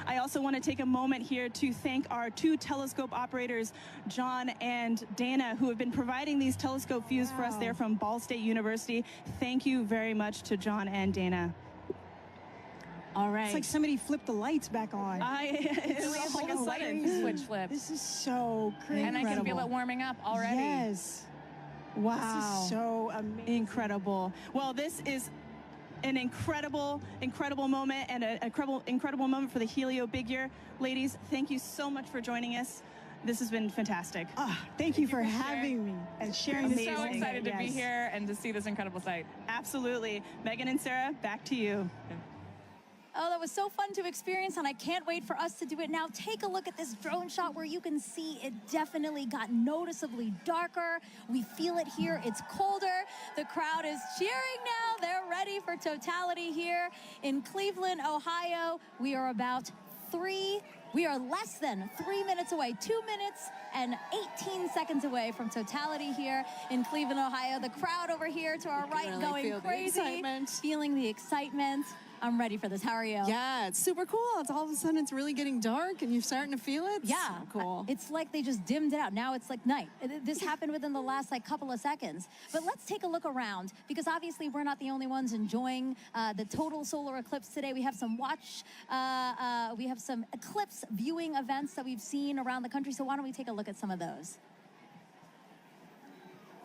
I also want to take a moment here to thank our 2 telescope operators, John and Dana, who have been providing these telescope views for us there from Ball State University. Thank you very much to John and Dana. All right. It's like somebody flipped the lights back on. It's like a sudden switch flip. This is so crazy. And I can feel it warming up already. Yes. Wow. This is so amazing. Incredible. Well, this is an incredible moment, and an incredible moment for the Helio Big Year. Ladies, thank you so much for joining us. This has been fantastic. Thank you for having me and sharing this. I'm so excited to be here and to see this incredible sight. Absolutely. Megan and Sarah, back to you. Oh, that was so fun to experience, and I can't wait for us to do it now. Take a look at this drone shot where you can see it definitely got noticeably darker. We feel it here. It's colder. The crowd is cheering now. They're ready for Totality here in Cleveland, Ohio. We are less than 3 minutes away, 2 minutes and 18 seconds away from Totality here in Cleveland, Ohio. The crowd over here to our right going crazy, feeling the excitement. I'm ready for this. How are you? Yeah, it's super cool. It's all of a sudden it's really getting dark and you're starting to feel it. Yeah, so cool. It's like they just dimmed it out. Now it's like night. This happened within the last couple of seconds. But let's take a look around, because obviously we're not the only ones enjoying the total solar eclipse today. We have some we have some eclipse viewing events that we've seen around the country. So why don't we take a look at some of those?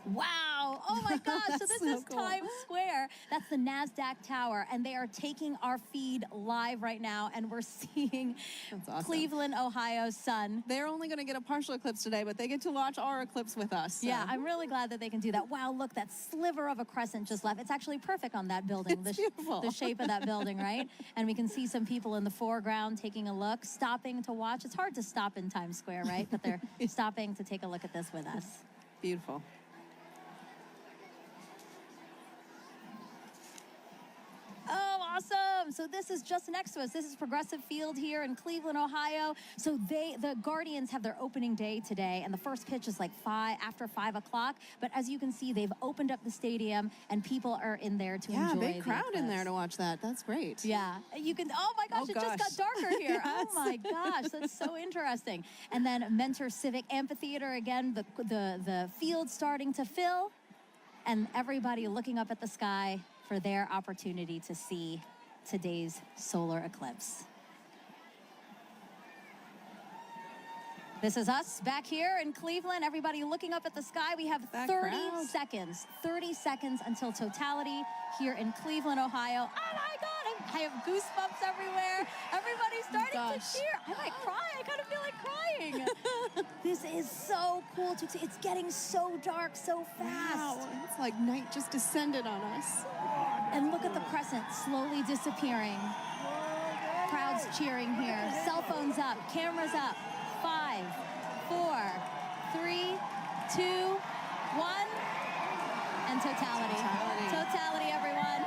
Wow. Oh my gosh. So this is cool. Times Square. That's the NASDAQ tower. And they are taking our feed live right now. And we're seeing awesome. Cleveland, Ohio sun. They're only going to get a partial eclipse today, but they get to watch our eclipse with us. So. Yeah, I'm really glad that they can do that. Wow, look, that sliver of a crescent just left. It's actually perfect on that building. It's beautiful. The shape of that building, right? And we can see some people in the foreground taking a look, stopping to watch. It's hard to stop in Times Square, right? But they're stopping to take a look at this with us. Beautiful. Oh, awesome. So this is just next to us. This is Progressive Field here in Cleveland, Ohio. So the Guardians have their opening day today, and the first pitch is like after 5 o'clock. But as you can see, they've opened up the stadium, and people are in there to enjoy Yeah, big the crowd in eclipse. there to watch that. That's great. Yeah, you can, oh my gosh, it just got darker here. Yes. Oh my gosh, that's so interesting. And then Mentor Civic Amphitheater, again, the field starting to fill, and everybody looking up at the sky for their opportunity to see today's solar eclipse. This is us back here in Cleveland. Everybody looking up at the sky. We have 30 seconds until Totality here in Cleveland, Ohio. Oh my God, I have goosebumps everywhere. Everybody's starting to cheer. I might cry. I kind of feel like crying. This is so cool to see. It's getting so dark so fast. Wow, it's like night just descended on us. And look at the crescent slowly disappearing. Crowds cheering here. Cell phones up, cameras up. 5, 4, 3, 2, 1, and Totality. Totality, everyone.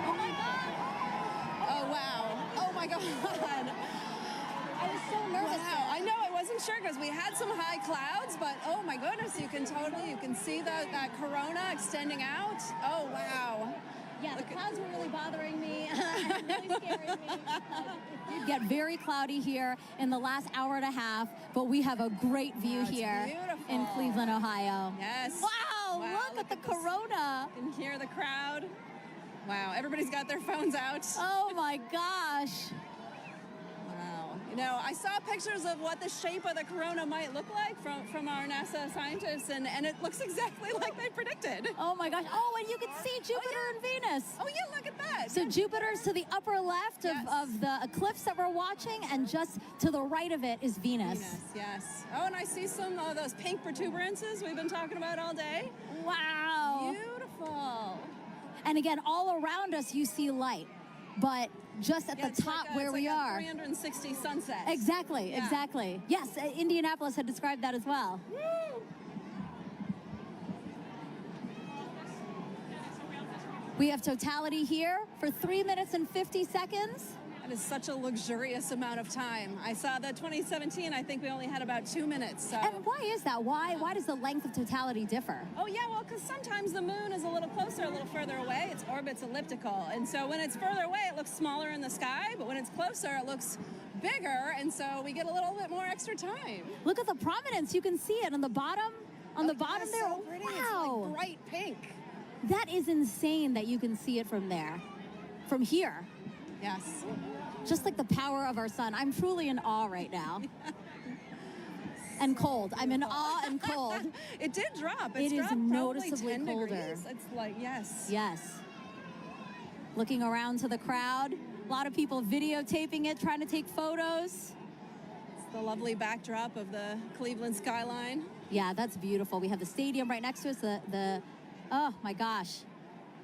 Oh my God. Oh wow. Oh my God. I was so nervous. Wow. I know, I wasn't sure because we had some high clouds, but oh my goodness, you can see that corona extending out. Oh wow. Yeah, the clouds were really bothering me and really scaring me. It did get very cloudy here in the last hour and a half, but we have a great view here in Cleveland, Ohio. Yes. Wow, look at the corona. You can hear the crowd. Wow, everybody's got their phones out. Oh my gosh. Wow. No, I saw pictures of what the shape of the corona might look like from our NASA scientists, and it looks exactly like they predicted. Oh my gosh. Oh, and you can see Jupiter and Venus. Oh yeah, look at that. So Jupiter's to the upper left of the eclipse that we're watching, and just to the right of it is Venus. Venus, yes. Oh, and I see some of those pink protuberances we've been talking about all day. Wow. Beautiful. And again, all around us you see light, but just at the top where we are. 360 sunsets. Exactly, exactly. Yes, Indianapolis had described that as well. Woo! We have totality here for 3 minutes and 50 seconds. That is such a luxurious amount of time. I saw the 2017, I think we only had about 2 minutes. So. And why is that? Why does the length of totality differ? Oh yeah, well, because sometimes the moon is a little closer, a little further away. Its orbit's elliptical. And so when it's further away, it looks smaller in the sky, but when it's closer, it looks bigger. And so we get a little bit more extra time. Look at the prominence. You can see it on the bottom. On the bottom there. So pretty. Wow. It's like bright pink. That is insane that you can see it from there. From here. Yes. Just like the power of our sun. I'm truly in awe right now. And cold. I'm in awe and cold. It did drop. It is noticeably colder. Degrees. It's like, yes. Yes. Looking around to the crowd. A lot of people videotaping it, trying to take photos. It's the lovely backdrop of the Cleveland skyline. Yeah, that's beautiful. We have the stadium right next to us. Oh my gosh.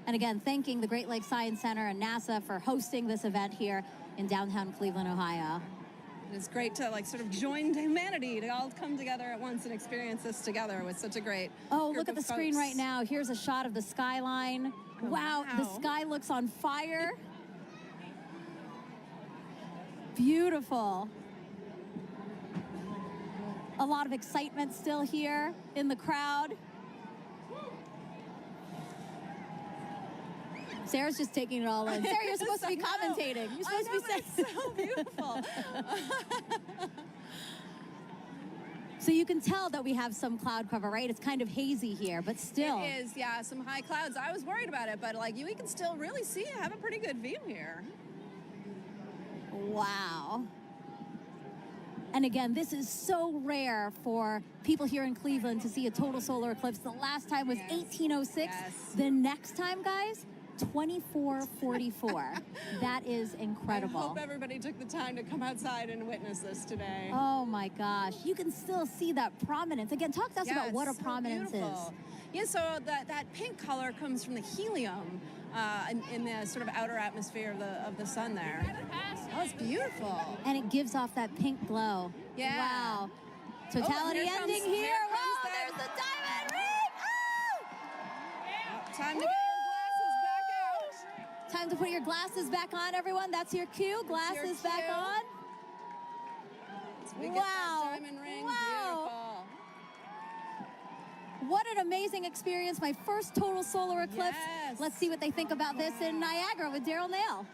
And again, thanking the Great Lakes Science Center and NASA for hosting this event here in downtown Cleveland, Ohio. It's great to sort of join humanity to all come together at once and experience this together with such a great look at the screen right now. Here's a shot of the skyline. Oh, wow, the sky looks on fire. Beautiful. A lot of excitement still here in the crowd. Sarah's just taking it all in. Sarah, you're supposed to be commentating. You're supposed to be saying. It's so beautiful. So you can tell that we have some cloud cover, right? It's kind of hazy here, but still. It is, yeah, some high clouds. I was worried about it, but we can still really have a pretty good view here. Wow. And again, this is so rare for people here in Cleveland to see a total solar eclipse. The last time was 1806. Yes. The next time, guys, 2444. That is incredible. I hope everybody took the time to come outside and witness this today. Oh my gosh. You can still see that prominence. Again, talk to us about what a prominence is. Yeah, so that pink color comes from the helium in the sort of outer atmosphere of the sun there. Oh, it's beautiful. And it gives off that pink glow. Yeah. Wow. Totality ending here. Wow, there's the diamond ring. Oh! Time to get Time to put your glasses back on, everyone. That's your cue. Glasses back on. We get that diamond ring. Wow. What an amazing experience. My first total solar eclipse. Yes. Let's see what they think about this in Niagara with Daryl Nail.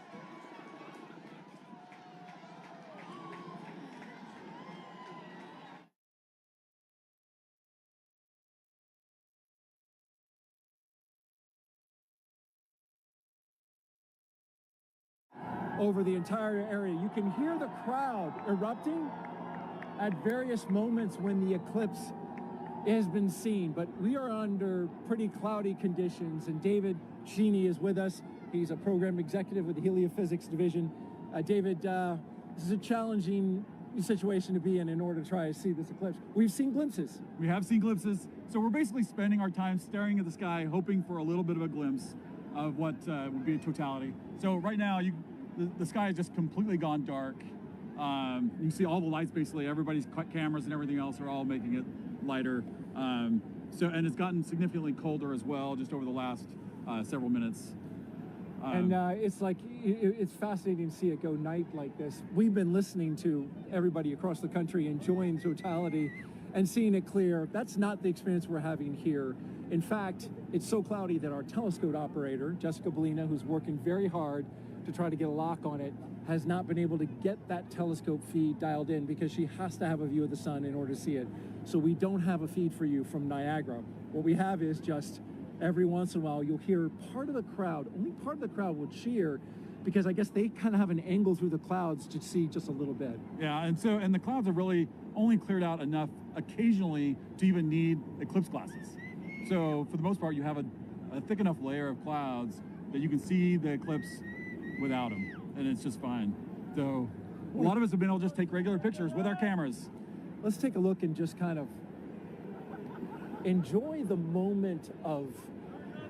Over the entire area. You can hear the crowd erupting at various moments when the eclipse has been seen, but we are under pretty cloudy conditions, and David Sheeny is with us. He's a program executive with the Heliophysics Division. David, this is a challenging situation to be in order to try to see this eclipse. We've seen glimpses. We have seen glimpses, so we're basically spending our time staring at the sky, hoping for a little bit of a glimpse of what would be a totality. So right now, the sky has just completely gone dark. You can see all the lights, basically, everybody's cameras and everything else are all making it lighter. And it's gotten significantly colder as well, just over the last several minutes. It's fascinating to see it go night like this. We've been listening to everybody across the country enjoying totality and seeing it clear. That's not the experience we're having here. In fact, it's so cloudy that our telescope operator, Jessica Bellina, who's working very hard to try to get a lock on it, has not been able to get that telescope feed dialed in because she has to have a view of the sun in order to see it. So we don't have a feed for you from Niagara. What we have is just every once in a while you'll hear part of the crowd, only part of the crowd will cheer because I guess they kind of have an angle through the clouds to see just a little bit. Yeah, and the clouds are really only cleared out enough occasionally to even need eclipse glasses. So for the most part, you have a thick enough layer of clouds that you can see the eclipse without them, and it's just fine. So a lot of us have been able to just take regular pictures with our cameras. Let's take a look and just kind of enjoy the moment of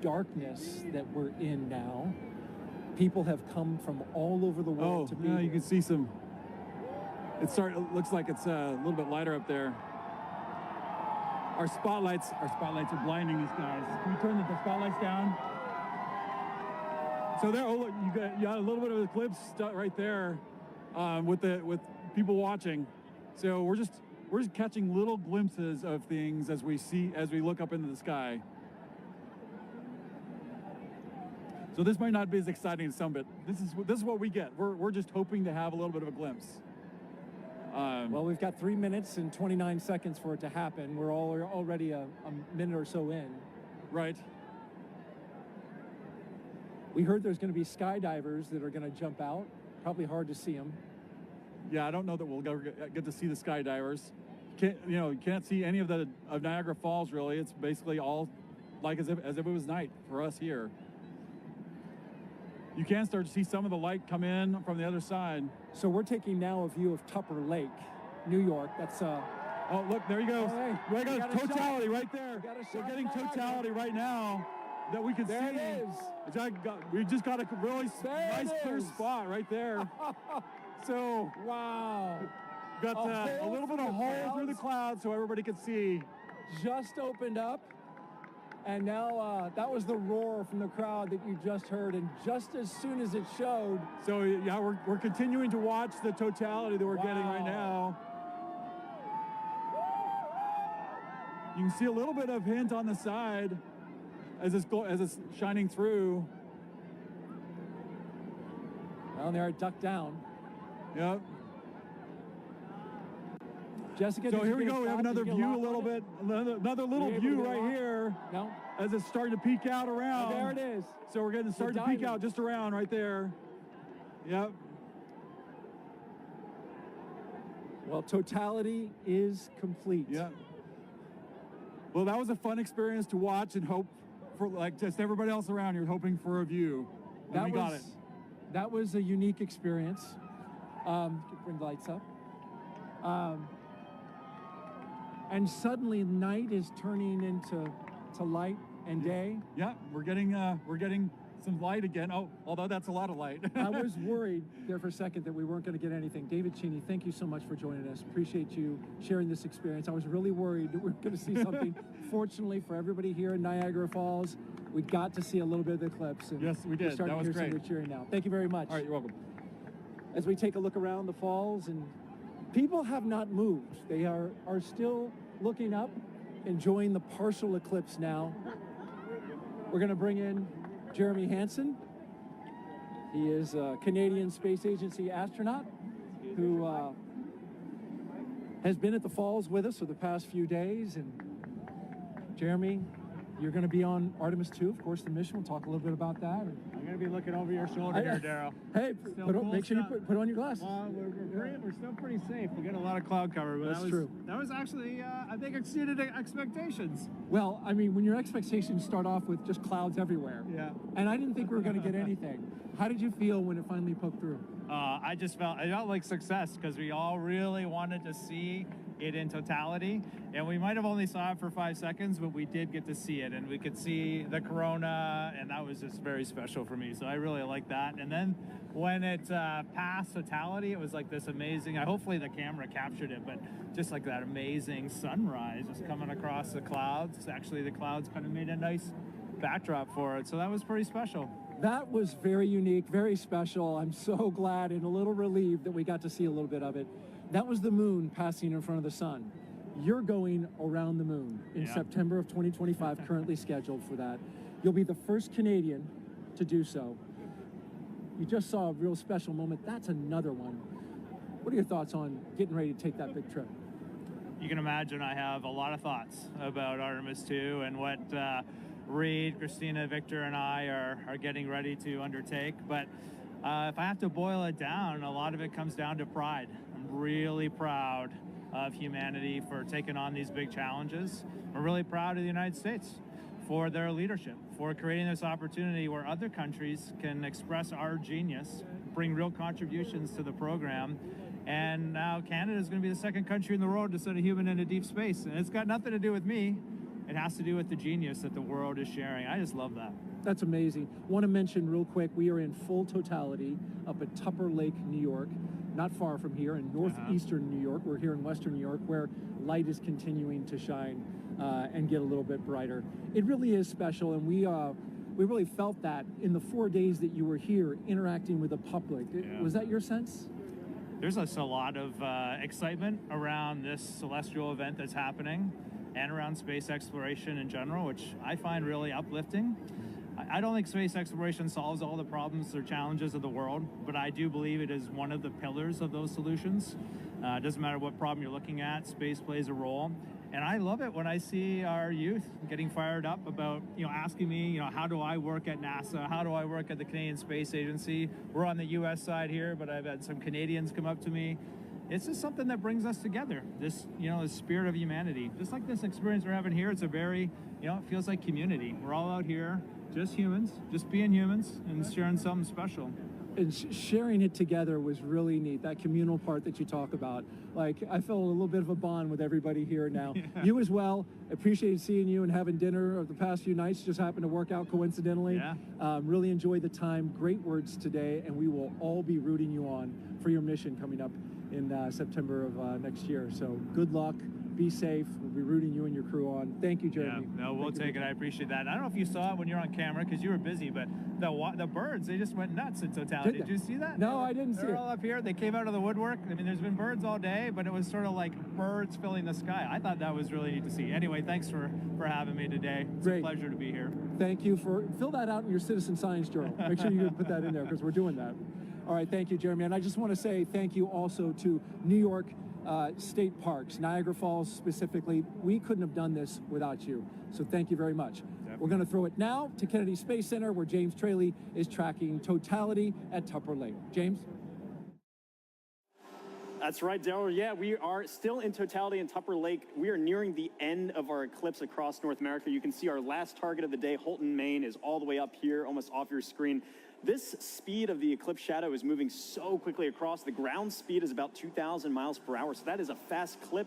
darkness that we're in now. People have come from all over the world to be yeah, here. you can see some. It looks like it's a little bit lighter up there. Our spotlights are blinding these guys. Can we turn the spotlights down? So there, oh look, you got a little bit of eclipse right there, with people watching. So we're just catching little glimpses of things as we look up into the sky. So this might not be as exciting as some, but this is what we get. We're just hoping to have a little bit of a glimpse. Well, we've got 3 minutes and 29 seconds for it to happen. We're already a minute or so in. Right. We heard there's going to be skydivers that are going to jump out. Probably hard to see them. Yeah, I don't know that we'll ever get to see the skydivers. You can't see any of Niagara Falls really. It's basically all like as if it was night for us here. You can start to see some of the light come in from the other side. So we're taking now a view of Tupper Lake, New York. That's oh look, there you go. Right, we got totality right there. We're getting totality right now that we can see. There it is. We just got a really nice clear spot right there. So wow, got a little bit of hole through the clouds so everybody could see. Just opened up. And now that was the roar from the crowd that you just heard, and just as soon as it showed. So yeah, we're continuing to watch the totality that we're getting right now. You can see a little bit of hint on the side as it's shining through. Well, there it ducked down. Yep. Jessica, so here we go. We have another view, a little bit, another little view right here. No. As it's starting to peek out around. Oh, there it is. So we're getting starting to peek out just around right there. Yep. Well, totality is complete. Yeah. Well, that was a fun experience to watch and hope for, like just everybody else around here, hoping for a view. And we got it. That was a unique experience. Bring the lights up. And suddenly night is turning into light and day. Yeah, we're getting some light again. Oh, although that's a lot of light. I was worried there for a second that we weren't going to get anything. David Cheney, thank you so much for joining us. Appreciate you sharing this experience. I was really worried that we were going to see something. Fortunately for everybody here in Niagara Falls, we got to see a little bit of the eclipse. And yes, we did. That was great. Some of the cheering now. Thank you very much. All right, you're welcome. As we take a look around the falls, and people have not moved. They are still looking up, enjoying the partial eclipse now. We're going to bring in Jeremy Hansen. He is a Canadian Space Agency astronaut who has been at the falls with us for the past few days. And Jeremy, you're going to be on Artemis 2, of course, the mission. We'll talk a little bit about that. I'm going to be looking over your shoulder here, Daryl. Hey, make sure you put on your glasses. We're still pretty safe. We got a lot of cloud cover, but that's true. That was actually, I think, exceeded expectations. Well, I mean, when your expectations start off with just clouds everywhere. Yeah. And I didn't think we were going to get anything. How did you feel when it finally poked through? I felt like success because we all really wanted to see it in totality, and we might have only saw it for 5 seconds, but we did get to see it, and we could see the corona, and that was just very special for me. So I really like that. And then when it passed totality, it was like this amazing, hopefully the camera captured it, but just like that amazing sunrise just coming across the clouds. Actually, the clouds kind of made a nice backdrop for it, so that was pretty special. That was very unique, very special. I'm so glad and a little relieved that we got to see a little bit of it. That was the moon passing in front of the sun. You're going around the moon in September of 2025, currently scheduled for that. You'll be the first Canadian to do so. You just saw a real special moment. That's another one. What are your thoughts on getting ready to take that big trip? You can imagine I have a lot of thoughts about Artemis 2 and what Reed, Christina, Victor, and I are getting ready to undertake. But If I have to boil it down, a lot of it comes down to pride. I'm really proud of humanity for taking on these big challenges. We're really proud of the United States for their leadership, for creating this opportunity where other countries can express our genius, bring real contributions to the program. And now Canada is going to be the second country in the world to send a human into deep space. And it's got nothing to do with me. It has to do with the genius that the world is sharing. I just love that. That's amazing. Want to mention real quick, we are in full totality up at Tupper Lake, New York, not far from here in northeastern New York. We're here in western New York where light is continuing to shine and get a little bit brighter. It really is special, and we really felt that in the 4 days that you were here interacting with the public. Yeah. Was that your sense? There's a lot of excitement around this celestial event that's happening and around space exploration in general, which I find really uplifting. I don't think space exploration solves all the problems or challenges of the world, but I do believe it is one of the pillars of those solutions. It doesn't matter what problem you're looking at, space plays a role. And I love it when I see our youth getting fired up about, asking me, how do I work at NASA? How do I work at the Canadian Space Agency? We're on the US side here, but I've had some Canadians come up to me. It's just something that brings us together. This, the spirit of humanity. Just like this experience we're having here, it's a very, it feels like community. We're all out here, just humans, just being humans and sharing something special. And sharing it together was really neat, that communal part that you talk about. Like, I felt a little bit of a bond with everybody here now. Yeah. You as well. Appreciated seeing you and having dinner of the past few nights. Just happened to work out coincidentally. Yeah. Really enjoyed the time. Great words today, and we will all be rooting you on for your mission coming up in September of next year. So good luck. Be safe. We'll be rooting you and your crew on. Thank you, Jeremy. Yeah, no, we'll take it. I appreciate that. I don't know if you saw it when you're on camera because you were busy, but the birds, they just went nuts in totality. Did you see that? No, I didn't see it. They're all up here. They came out of the woodwork. I mean, there's been birds all day, but it was sort of like birds filling the sky. I thought that was really neat to see. Anyway, thanks for having me today. It's a pleasure to be here. Thank you fill that out in your Citizen Science Journal. Make sure you put that in there because we're doing that. All right, thank you, Jeremy. And I just want to say thank you also to New York State Parks, Niagara Falls specifically. We couldn't have done this without you. So thank you very much. Definitely. We're going to throw it now to Kennedy Space Center where James Traley is tracking totality at Tupper Lake. James? That's right, Daryl. Yeah, we are still in totality in Tupper Lake. We are nearing the end of our eclipse across North America. You can see our last target of the day, Houlton, Maine, is all the way up here, almost off your screen. This speed of the eclipse shadow is moving so quickly across. The ground speed is about 2,000 miles per hour, so that is a fast clip.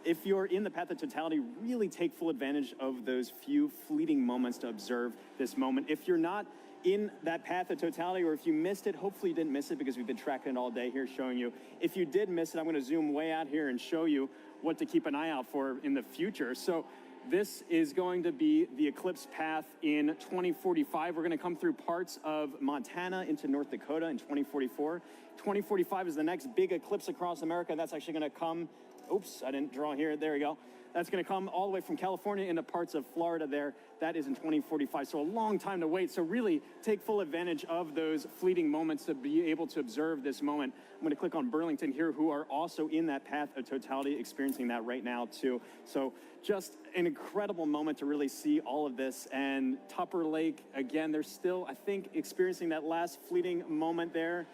If you're in the path of totality, really take full advantage of those few fleeting moments to observe this moment. If you're not in that path of totality, or if you missed it, hopefully you didn't miss it because we've been tracking it all day here showing you. If you did miss it, I'm going to zoom way out here and show you what to keep an eye out for in the future. So this is going to be the eclipse path in 2045. We're going to come through parts of Montana into North Dakota in 2044. 2045 is the next big eclipse across America. That's actually going to come, oops, I didn't draw here. There we go. That's going to come all the way from California into parts of Florida there. That is in 2045. So a long time to wait. So really take full advantage of those fleeting moments to be able to observe this moment. I'm going to click on Burlington here, who are also in that path of totality, experiencing that right now too. So just an incredible moment to really see all of this. And Tupper Lake, again, they're still, I think, experiencing that last fleeting moment there.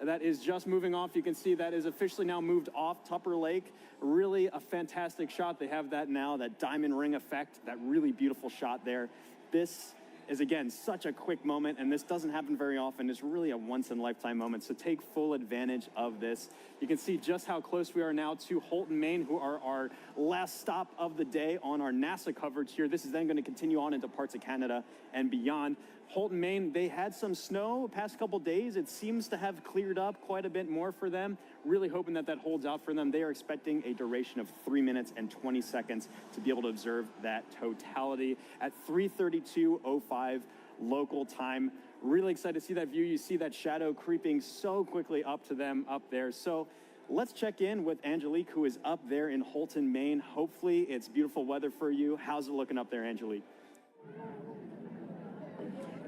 That is just moving off. You can see that is officially now moved off Tupper Lake. Really a fantastic shot. They have that now, that diamond ring effect, that really beautiful shot there. This is, again, such a quick moment, and this doesn't happen very often. It's really a once-in-a-lifetime moment, so take full advantage of this. You can see just how close we are now to Houlton, Maine, who are our last stop of the day on our NASA coverage here. This is then going to continue on into parts of Canada and beyond. Houlton, Maine, they had some snow the past couple days. It seems to have cleared up quite a bit more for them. Really hoping that that holds out for them. They are expecting a duration of 3 minutes and 20 seconds to be able to observe that totality at 3:32:05 local time. Really excited to see that view. You see that shadow creeping so quickly up to them up there. So let's check in with Angelique, who is up there in Houlton, Maine. Hopefully it's beautiful weather for you. How's it looking up there, Angelique?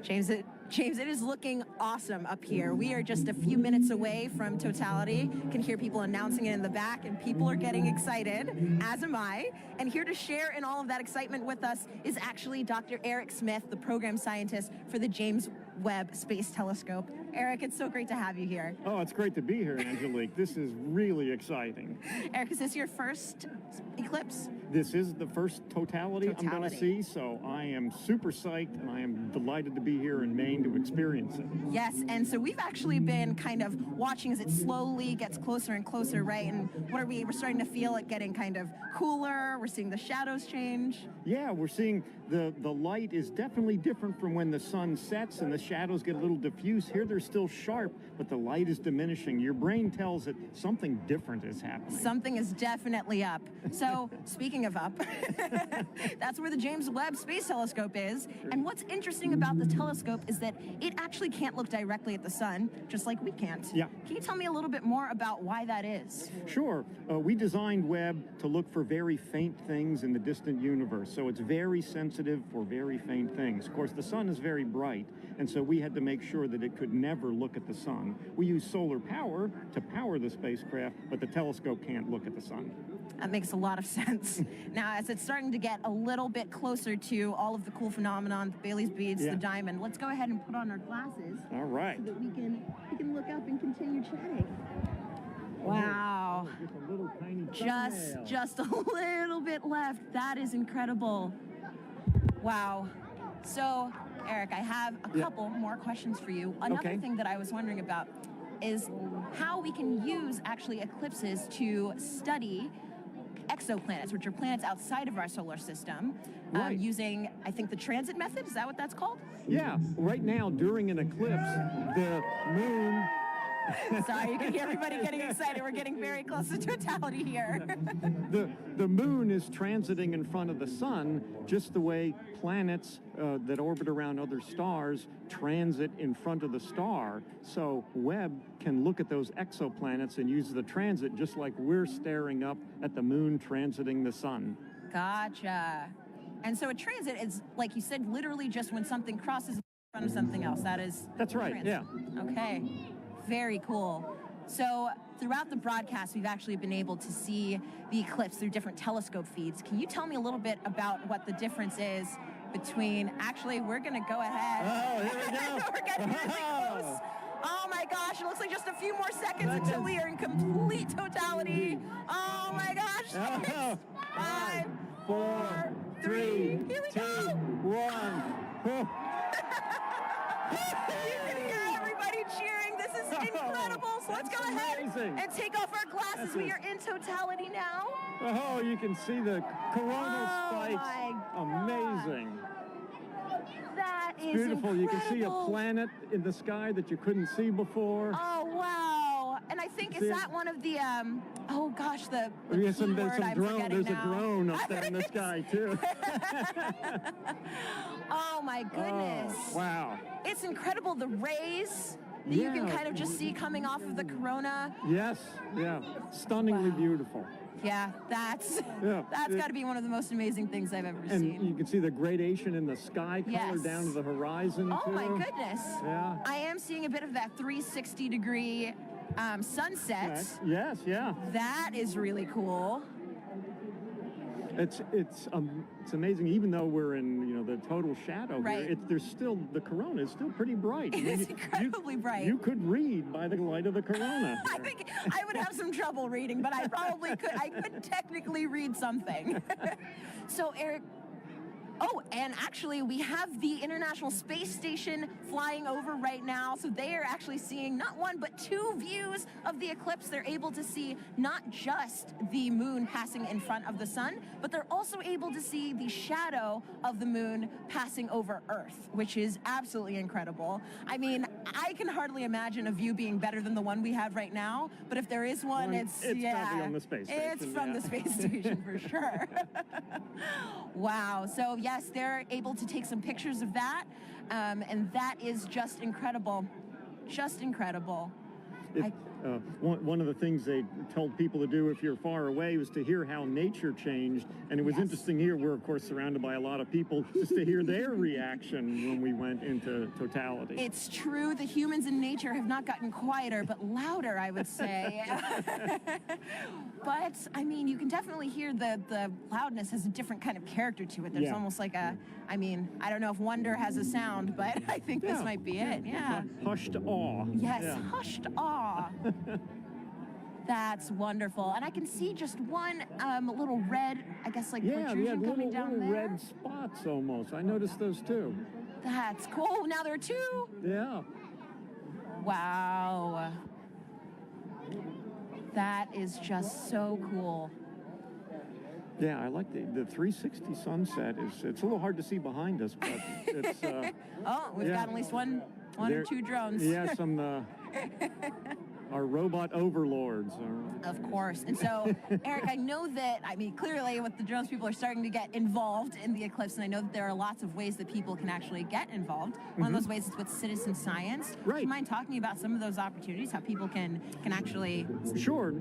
James, it is looking awesome up here. We are just a few minutes away from totality. Can hear people announcing it in the back, and people are getting excited, as am I. And here to share in all of that excitement with us is actually Dr. Eric Smith, the program scientist for the James Webb Space Telescope. Eric, it's so great to have you here. Oh, it's great to be here, Angelique. This is really exciting. Eric, is this your first eclipse? This is the first totality I'm going to see, so I am super psyched, and I am delighted to be here in Maine to experience it. Yes, and so we've actually been kind of watching as it slowly gets closer and closer, right? And what are we? We're starting to feel it getting kind of cooler. We're seeing the shadows change. Yeah, we're seeing the light is definitely different from when the sun sets and the shadows get a little diffuse. Here they're still sharp, but the light is diminishing. Your brain tells it something different is happening. Something is definitely up. So speaking of up, that's where the James Webb Space Telescope is. And what's interesting about the telescope is that it actually can't look directly at the sun, just like we can't. Yeah. Can you tell me a little bit more about why that is? Sure. We designed Webb to look for very faint things in the distant universe, so it's very sensitive for very faint things. Of course, the sun is very bright, and so we had to make sure that it could never look at the sun. We use solar power to power the spacecraft, but the telescope can't look at the sun. That makes a lot of sense. Now, as it's starting to get a little bit closer to all of the cool phenomenon, the Bailey's beads, the diamond, let's go ahead and put on our glasses. All right. So that we can look up and continue chatting. Wow. Just a little tiny Just a little bit left. That is incredible. Wow. So, Eric, I have a couple more questions for you. Another thing that I was wondering about is how we can use actually eclipses to study exoplanets, which are planets outside of our solar system, using, I think, the transit method. Is that what that's called? Yeah. Right now, during an eclipse, the moon... Sorry, you can hear everybody getting excited. We're getting very close to totality here. The moon is transiting in front of the sun just the way planets that orbit around other stars transit in front of the star. So Webb can look at those exoplanets and use the transit just like we're staring up at the moon transiting the sun. Gotcha. And so a transit is, like you said, literally just when something crosses in front of something else. That's right, transit. Yeah. Okay. Very cool. So throughout the broadcast, we've actually been able to see the eclipse through different telescope feeds. Can you tell me a little bit about what the difference is between, actually, we're going to go ahead. Oh, here we go. We're getting really close. Oh my gosh, it looks like just a few more seconds until we are in complete totality. Oh my gosh. 5, 4, 3, here we 2, 1. You can hear everybody cheering. This is incredible. So let's go ahead and take off our glasses. We are in totality now. Oh, you can see the coronal spikes. Amazing. That is beautiful. Incredible. You can see a planet in the sky that you couldn't see before. Oh, wow. And I think, is that one of the, oh gosh, the there's some drone. There's a drone up there in the sky, too. Oh, my goodness. Oh, wow. It's incredible, the rays that you can kind of just see coming off of the corona. Yes, yeah. Stunningly beautiful. Yeah, that's got to be one of the most amazing things I've ever seen. And you can see the gradation in the sky color down to the horizon, Oh, my goodness. Yeah. I am seeing a bit of that 360-degree sunset. Yes, yeah. That is really cool. It's amazing. Even though we're in the total shadow here, there's still the corona is still pretty bright. It is incredibly bright. You could read by the light of the corona. I think I would have some trouble reading, but I probably could. I could technically read something. So, Eric. Oh, and actually, we have the International Space Station flying over right now. So they are actually seeing not one, but 2 views of the eclipse. They're able to see not just the moon passing in front of the sun, but they're also able to see the shadow of the moon passing over Earth, which is absolutely incredible. I mean, I can hardly imagine a view being better than the one we have right now. But if there is one, it's probably on the space station. It's from the space station for sure. Wow. So, yes, they're able to take some pictures of that, and that is just incredible. Just incredible. one of the things they told people to do if you're far away was to hear how nature changed. And it was interesting here. We're, of course, surrounded by a lot of people just to hear their reaction when we went into totality. It's true. The humans in nature have not gotten quieter, but louder, I would say. But, I mean, you can definitely hear the loudness has a different kind of character to it. There's almost like a, I mean, I don't know if wonder has a sound, but I think this might be it. Yeah. Hushed awe. Yes, hushed awe. That's wonderful. And I can see just one little red, I guess, like protrusion coming down there. Red spots almost. I noticed those too. That's cool. Now there are two. Yeah. Wow. That is just so cool. Yeah, I like the 360 sunset. It's a little hard to see behind us, but it's... oh, we've got at least one or two drones. Yeah, some... our robot overlords. Of course. And so, Eric, I know that, I mean, clearly with the drones, people are starting to get involved in the Eclipse, and I know that there are lots of ways that people can actually get involved. One of those ways is with citizen science. Right. Do you mind talking about some of those opportunities, how people can actually... Sure.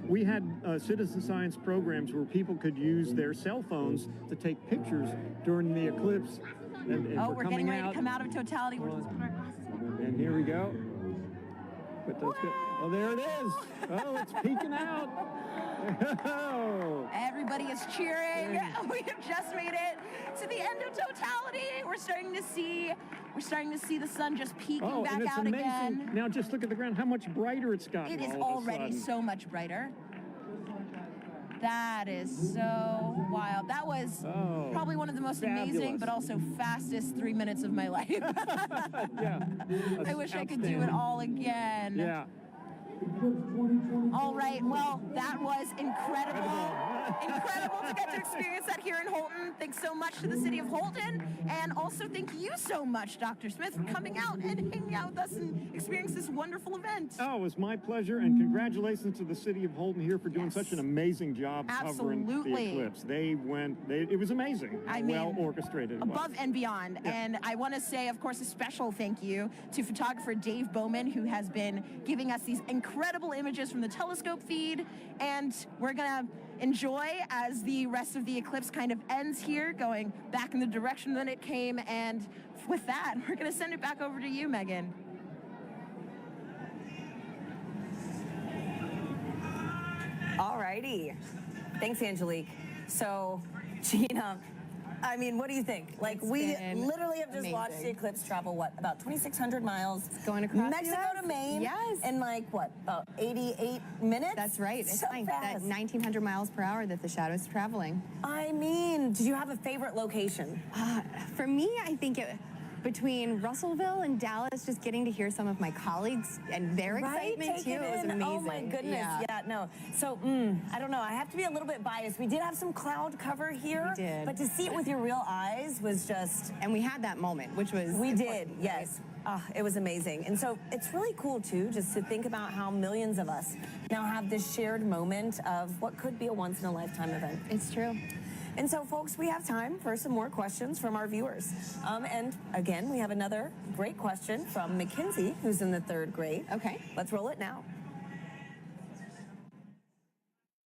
We had citizen science programs where people could use their cell phones to take pictures during the Eclipse. And we're getting ready to come out of totality. We're just put our glasses on. And here we go. But that's good. Oh, there it is. Oh, it's peeking out. Oh. Everybody is cheering. We have just made it to the end of totality. We're starting to see the sun just peeking back out amazing. Again. Now just look at the ground, how much brighter it's gotten. It is all of a already sudden. so much brighter. That is so wild. That was probably one of the most amazing, but also fastest 3 minutes of my life. Yeah. I wish I could do it all again. Yeah. All right, well, that was incredible. Incredible to get to experience that here in Houlton. Thanks so much to the city of Houlton. And also thank you so much, Dr. Smith, for coming out and hanging out with us and experiencing this wonderful event. Oh, it was my pleasure, and congratulations to the city of Houlton here for doing such an amazing job covering the Eclipse. It was amazing how well orchestrated it was. Above and beyond. Yeah. And I want to say, of course, a special thank you to photographer Dave Bowman, who has been giving us these incredible images from the telescope feed. And we're going to enjoy as the rest of the eclipse kind of ends here, going back in the direction that it came. And with that, we're going to send it back over to you, Megan. All righty. Thanks, Angelique. So, Gina, I mean, what do you think? Like, we literally have just watched the eclipse travel, what, about 2,600 miles? It's going across Mexico to Maine. Yes. In like, what, about 88 minutes? That's right. It's so like fast. that 1,900 miles per hour that the shadow's traveling. I mean, did you have a favorite location? For me, I think between Russellville and Dallas, just getting to hear some of my colleagues and their excitement too, it was amazing. Oh my goodness, yeah, no. So, I don't know, I have to be a little bit biased. We did have some cloud cover here, we did. But to see it with your real eyes was just... And we had that moment, which was We did, yes. It was amazing. And so it's really cool too, just to think about how millions of us now have this shared moment of what could be a once-in-a-lifetime event. It's true. And so, folks, we have time for some more questions from our viewers. And again, we have another great question from Mackenzie, who's in the 3rd grade. Okay. Let's roll it now.